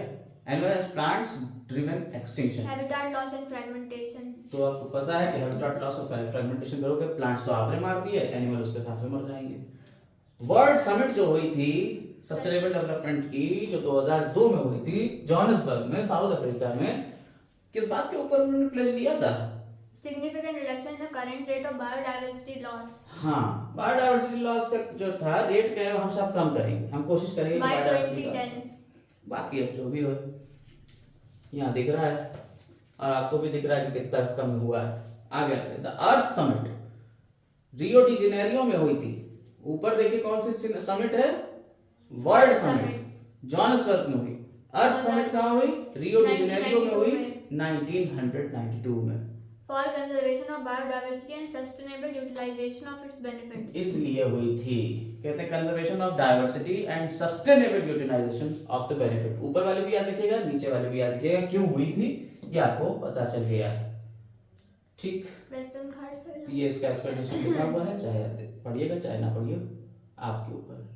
animal and plants driven extinction. Habitat loss and fragmentation. तो आपको पता है कि हैबिटेट लॉस और फ्रेगमेंटेशन करोगे, प्लांट्स तो आपने मार दिए, एनिमल उसके साथ में मर जाएंगे। वर्ल्ड समिट जो हुई थी सस्टेनेबल डेवलपमेंट की, जो 2002 में हुई थी जोहान्सबर्ग में, साउथ अफ्रीका में, किस बात के ऊपर उन्होंने प्लेज लिया था? Significant reduction in the current rate of biodiversity loss. हाँ, बायोडाइवर्सिटी लॉस का जो था रेट क्या है, हम सब कम करेंगे, हम कोशिश करेंगे बाय 2010। बाकी अब जो भी हो, यहाँ दिख रहा है और आपको भी दिख रहा है कि कितना कम हुआ है। आगे आते हैं, the earth summit Rio de Janeiro में हुई थी। ऊपर देखिए कौन सी समिट है, वर्ल्ड समिट जोहान्सबर्ग में हुई। अर्थ समिट कहाँ हुई, रियो डी जेनेरियो में हुई 1992 में। For conservation of biodiversity and sustainable utilization of its benefits. इसलिए हुई थी, कहते हैं conservation of diversity and sustainable utilization of the benefit. ऊपर वाले भी याद रखिएगा, नीचे वाले भी याद रखिएगा, क्यों हुई थी ये आपको पता चल गया, ठीक। वेस्टर्न घाट्स ये इसका एक्सप्लेनेशन लिखा हुआ है, चाहे पढ़िएगा चाहे ना पढ़िए, आपके ऊपर।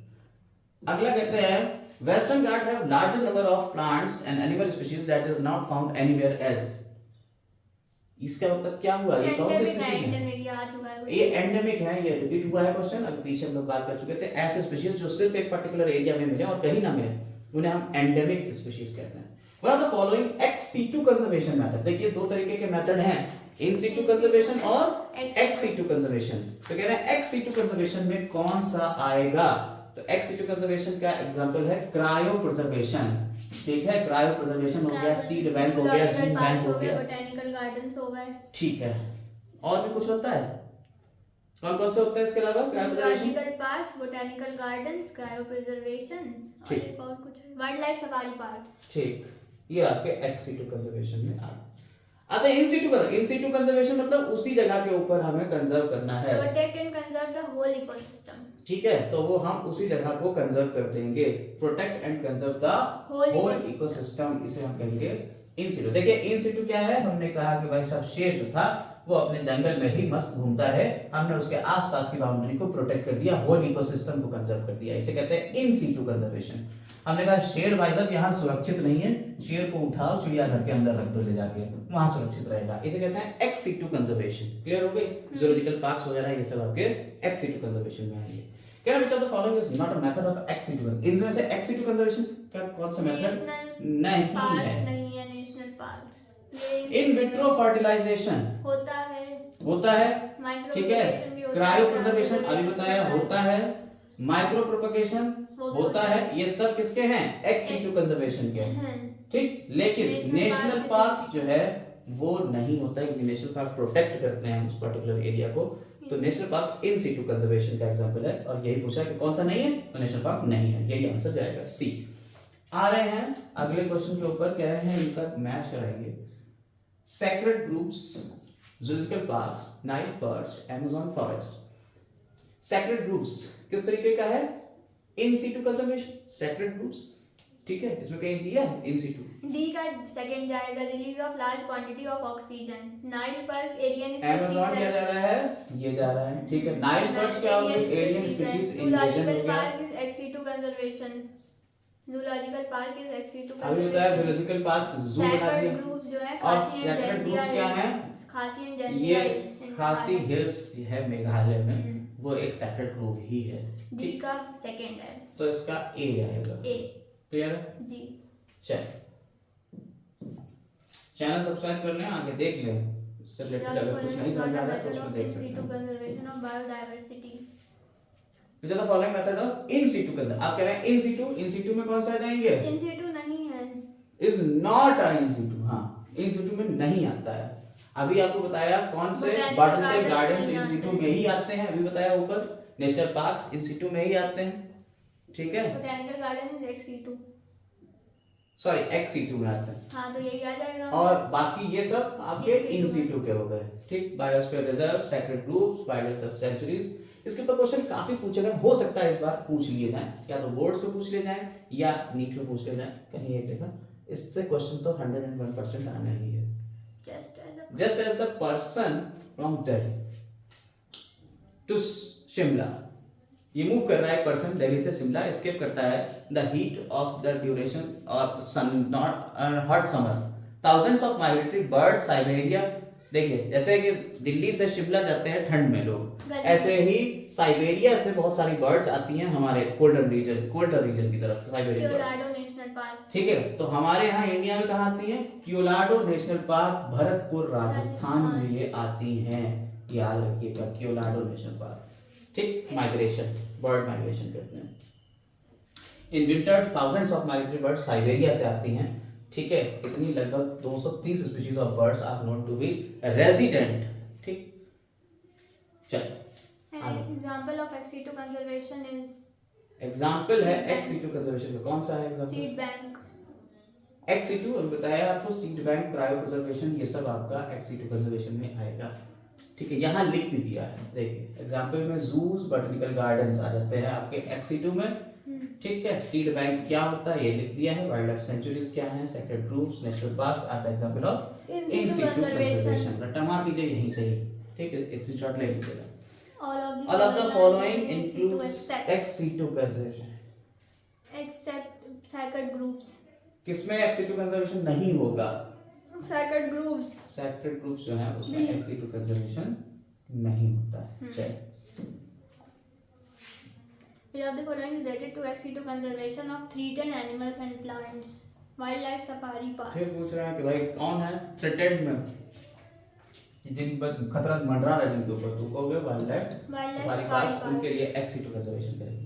अगला कहते हैं Western Ghat have larger number of plants and animal species that is not found anywhere else. इसका मतलब क्या हुआ, ये कौन सी स्पीशीज है? ये एंडेमिक है, ये रिपीट हुआ है क्वेश्चन, अभी पीछे हम लोग बात कर चुके थे। ऐसे स्पीशीज जो सिर्फ एक पर्टिकुलर एरिया में मिले और कहीं ना मिले, उन्हें हम एंडेमिक स्पीशीज कहते हैं। One of the following ex situ conservation method, देखिए दो तरीके के मेथड हैं, इन सीटू कंजर्वेशन और एक्स सीटू कंजर्वेशन। तो कह रहे हैं एक्स सीटू कंजर्वेशन में कौन सा आएगा, तो एक्स सीटू कंजर्वेशन का एग्जांपल है क्रायो प्रिजर्वेशन, ठीक है, क्रायो प्रिजर्वेशन हो गया, सीड बैंक हो गया, जीन बैंक हो गया, बोटैनिकल गार्डन्स हो गए, ठीक है। और भी कुछ होता है, कौन कौन से होते हैं इसके अलावा? Cryo preservation, zoological parks, botanical gardens, cryo preservation, ठीक, और कुछ है वाइल्ड लाइफ सफारी पार्क्स, ठीक। ये आपके एक्स सीटू कंजर्वेशन में आते हैं। इन सीटू कंजर्वेशन मतलब उसी जगह के ऊपर हमें कंजर्व करना है, protect and conserve the whole ecosystem, ठीक है, तो वो हम उसी जगह को कंजर्व कर देंगे, protect and conserve the whole ecosystem, इसे हम कहेंगे इन सीटू। देखिए इन सीटू क्या है, हमने कहा कि भाई साहब शेर जो था वो अपने जंगल में ही मस्त घूमता है, हमने उसके आसपास की बाउंड्री को प्रोटेक्ट कर दिया, होल इकोसिस्टम को कंजर्व कर दिया, इसे कहते हैं इन सीटू कंजर्वेशन। हमने कहा शेर भाई साहब यहाँ सुरक्षित नहीं है, शेर को उठाओ चिड़ियाघर के अंदर रख दो ले जाके, वहां सुरक्षित रहेगा, इसे कहते हैं एक्स सीटू कंजर्वेशन। क्लियर हो गई? जूलॉजिकल पार्क्स वगैरह ये सब आपके एक्स सीटू कंजर्वेशन में आएंगे। क्या which of the following is not a method of ex situ conservation? इनमें से एक्स सीटू कंजर्वेशन का कौन सा मेथड नहीं है? नहीं है national parks. In vitro fertilization होता है, ठीक है, क्रायो प्रिजर्वेशन अभी बताया होता है, माइक्रो प्रोपगेशन होता है, ये सब किसके हैं? एक्स सीटू कंजर्वेशन के हैं, ठीक। लेकिन नेशनल पार्क्स जो है वो नहीं होता है, क्योंकि नेशनल पार्क प्रोटेक्ट करते हैं उस पर्टिकुलर एरिया को, तो national park in situ conservation का एग्जांपल है। और यही पूछा कि कौन सा नहीं है, तो नेशनल पार्क नहीं है, यही आंसर जाएगा सी। आ रहे हैं अगले क्वेश्चन के ऊपर, कह रहे हैं इनका मैच कराएंगे। Sacred groves, zoological parks, Nile perch, Amazon forest. Sacred groves किस तरीके का है? In situ conservation, sacred groves, ठीक है, इसमें कहीं दिया है इन सीटू। डी का सेकंड जाएगा, release of large quantity of oxygen. Nile perch alien Amazon क्या जा रहा है, ये जा रहा है, ठीक है। नाइल पर्च क्या होगा? एलियन स्पीशीज इन्वेजन हो गया। Park is ex situ conservation, zoological park is ex situ conservation. अभी बताया जूलॉजिकल पार्क जू बना दिया। ग्रुप्स जो है और खासी एंड सेक्रेड जैंतिया ग्रुप्स क्या है? खासी एंड जैंतिया ये खासी हिल्स है मेघालय में, वो एक सेक्रेड ग्रुप ही है। डी का सेकंड है, तो इसका ए आएगा। ए क्लियर है जी। चैनल सब्सक्राइब कर लें, आगे देख लें, इससे रिलेटेड अगर कुछ नहीं समझ आ रहा है तो उसमें देख सकते हैं। Conservation of biodiversity, which are the following method of in situ conservation. आप कह रहे हैं इन सिटू में कौन सा आ जाएंगे? इन सीटू नहीं है, इज नॉट अ इन सिटू, हाँ इन सिटू में नहीं आता है। अभी आपको बताया कौन से बॉटनिकल गार्डन्स इन सिटू में ही आते हैं, अभी बताया ऊपर नेशनल पार्क्स इन सिटू में ही आते हैं, ठीक है। Botanical garden is ex situ, sorry ex situ में आते हैं, हाँ तो यही आ जाएगा। और बाकी ये सब आपके इन सिटू के हो गए, ठीक। Biosphere reserve, sacred groups, wild life sanctuaries, इसके ऊपर क्वेश्चन काफी पूछे गए, हो सकता है इस बार पूछ लिए जाए, या तो बोर्ड्स पे पूछ लिए जाए या नीट में पूछ लिए जाए, कहीं एक जगह। इससे क्वेश्चन तो 101% आना ही है। Just as the person from Delhi to Shimla, ये मूव कर रहा है, एक पर्सन दिल्ली से शिमला एस्केप करता है the heat of the duration of sun not hot summer, thousands of migratory bird Siberia. देखिए जैसे कि दिल्ली से शिमला जाते हैं ठंड में लोग, ऐसे ही साइबेरिया से बहुत सारी बर्ड्स आती हैं हमारे कोल्डर रीजन की तरफ, साइबेरिया नेशनल पार्क। ठीक है, तो हमारे यहाँ इंडिया में कहाँ आती हैं? क्योलाडो नेशनल पार्क, भरतपुर राजस्थान में ये आती हैं, याद रखिएगा क्योलाडो नेशनल पार्क। ठीक, माइग्रेशन, बर्ड माइग्रेशन करते हैं। In winters thousands of migratory birds Siberia से आती हैं। ठीक है, कितनी? लगभग 230 species of birds are known to be resident. ठीक, चल example of ex situ conservation is, example है एक्सीटू कंजर्वेशन का, कौन सा है एग्जांपल? Seed bank. एक्सीटू बताया आपको, सीड बैंक, क्रायो प्रिजर्वेशन, ये सब आपका एक्सीटू कंजर्वेशन में आएगा। ठीक है, यहाँ लिख भी दिया है, देखिए एग्जांपल में जूस, बॉटनिकल गार्डन्स आ जाते हैं आपके एक्सीटू में। ठीक है, सीड बैंक क्या होता है ये लिख दिया है, वाइल्ड लाइफ सेंचुरीज क्या है, sacred groups, national parks are the example of in situ conservation. रट्टा मार लीजिए यहीं से ही, ठीक है, इस शॉट ले लीजिएगा। All of the following includes ex situ conservation except sacred groups। किसमें ex situ conservation नहीं होगा? sacred groups जो है उसमें ex situ conservation नहीं होता है। चलिए, Which of the following is related to ex situ conservation of threatened animals and plants? Wildlife safari parks। फिर पूछ रहे हैं कि भाई कौन है थ्रेटेड में, जिन पर खतरा मंडरा रहा है जिनके ऊपर, तो कहोगे वाइल्ड लाइफ सफारी पार्क, उनके लिए ex situ conservation करेंगे।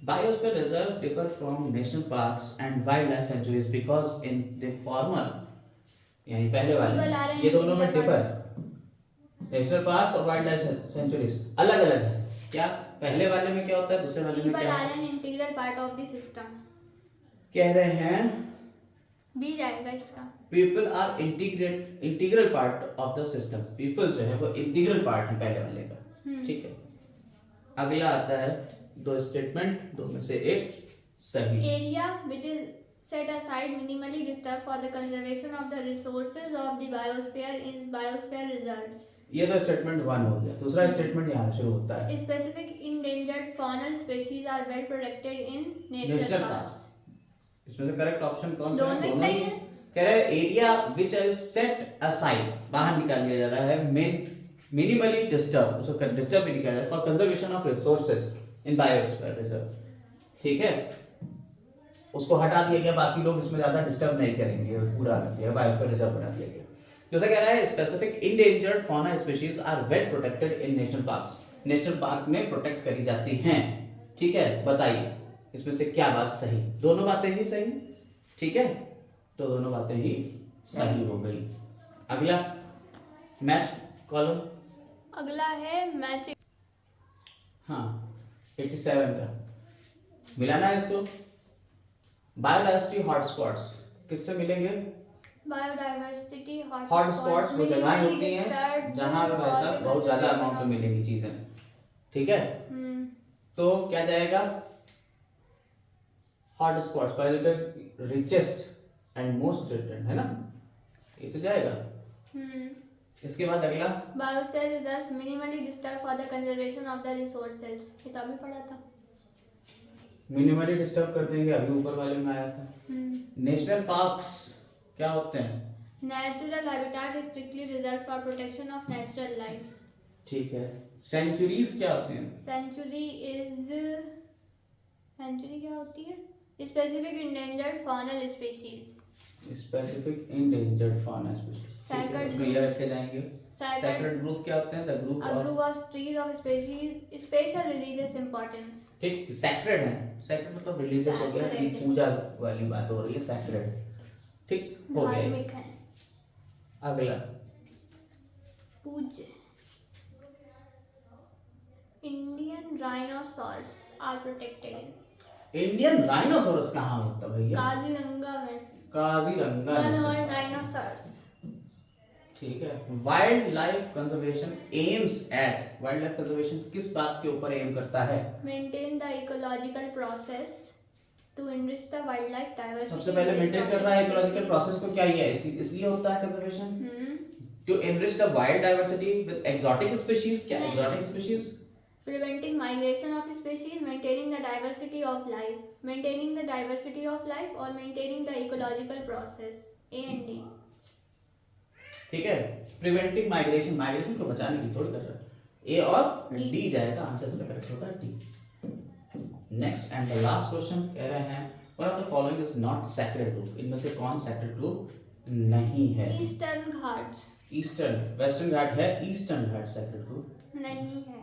Biosphere reserve differ from national parks and wildlife sanctuaries because in the former, यानी पहले वाले, ये दोनों में डिफर, नेशनल पार्क्स और वाइल्ड लाइफ सेंचुरीज अलग अलग है। क्या पहले वाले में क्या होता है, दूसरे वाले में क्या है? Integral part of the system कह रहे हैं, बी जाएगा इसका। People are integral part of the system, people जो है वो इंटीग्रल पार्ट है पहले वाले का। ठीक है, अगला आता है दो स्टेटमेंट, दो में से एक सही। Area which is set aside minimally disturbed for the conservation of the resources of the biosphere is biosphere reserves। ये तो स्टेटमेंट 1 हो गया। दूसरा स्टेटमेंट यहाँ शुरू होता है, specific endangered faunal species are well protected in national parks। इसमें से करेक्ट ऑप्शन कौन सा है? दोनों सही है। कह रहे हैं area which is set aside, बाहर निकाल दिया जा रहा है, मिनिमली डिस्टर्ब, उसको डिस्टर्ब भी निकाला है, for conservation of resources in biosphere reserve. ठीक है, उसको हटा दिया गया, बाकी लोग इसमें ज्यादा डिस्टर्ब नहीं करेंगे, पूरा कर दिया, बायोस्फीयर रिजर्व बना दिया गया। जैसा कह रहा है specific endangered fauna species are well protected in national parks, national park में प्रोटेक्ट करी जाती हैं। ठीक है, बताइए इसमें से क्या बात सही? दोनों बातें ही सही, ठीक है, तो दोनों बातें ही सही हो गई। अगला मैच कॉलम, अगला है मैच, हाँ 87 का मिलाना है इसको। बायोडाइवर्सिटी हॉटस्पॉट्स किससे मिलेंगे? बायोडाइवर्सिटी हॉटस्पॉट्स वो जगह होती हैं जहां पे भाई साहब बहुत ज्यादा अमाउंट में मिलेंगी चीजें। ठीक है, तो क्या जाएगा? Hotspots biological richest and most threatened, है ना, ये तो जाएगा। इसके बाद अगला biosphere reserves minimally disturb for the conservation of the resources, ये तो अभी पढ़ा था। मिनिमली डिस्टर्ब कर देंगे, अभी ऊपर वाले में आया था। नेशनल पार्क्स क्या होते हैं? Natural habitat is strictly reserved for protection of natural life. ठीक है, सेंचुरीज क्या होते हैं? सेंचुरी क्या होती है? Specific endangered faunal species, specific endangered fauna species. Sacred ये रखे जाएंगे। सैक्रेड ग्रुप क्या होते हैं? The group of trees of species special religious importance. ठीक, सैक्रेड है, सैक्रेड मतलब रिलीजियस हो गया, ये पूजा वाली बात हो रही है, सैक्रेड। ठीक हो गया, धार्मिक है। अगला पूज्य, Indian rhinoceros are protected in, Indian rhinoceros कहाँ होता है भैया? काजीरंगा में, काजीरंगा वन हॉर्न राइनोसॉरस। ठीक है। Wildlife conservation aims at, wildlife conservation किस बात के ऊपर एम करता है? Maintain the ecological process to enrich the wildlife diversity. सबसे पहले मेंटेन कर रहा है इकोलॉजिकल प्रोसेस को, क्या ये इसलिए होता है conservation to enrich the wild diversity with exotic species. क्या exotic species? Preventing migration of species, maintaining the diversity of life, maintaining the diversity of life or maintaining the ecological process. A and D. ठीक है, preventing migration, migration को बचाने की थोड़ी कर रहा है। ए और डी जाएगा, आंसर इसका करेक्ट होगा D. Next and the last question कह रहे हैं one of the following is not sacred group. इनमें से कौन सैक्रेड ग्रुप नहीं है? ईस्टर्न घाट्स। ईस्टर्न, वेस्टर्न घाट है, ईस्टर्न घाट सैक्रेड ग्रुप नहीं है।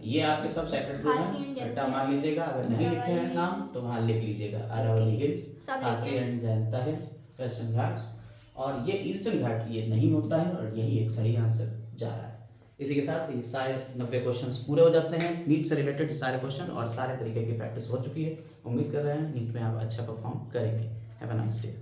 ये आपके सब सेक्रेट ग्रुप हैं, बेटा मान लीजिएगा। अगर नहीं लिखे हैं नाम तो वहाँ लिख लीजिएगा, Aravalli hills, Khasi and Jaintia hills, Western Ghats. और ये ईस्टर्न घाट ये नहीं होता है, और यही एक सही आंसर जा रहा है। इसी के साथ ये सारे 90 क्वेश्चंस पूरे हो जाते हैं। नीट से रिलेटेड सारे क्वेश्चन और सारे तरीके की प्रैक्टिस हो चुकी है। उम्मीद कर रहे हैं नीट में आप अच्छा परफॉर्म करेंगे। Have a nice day.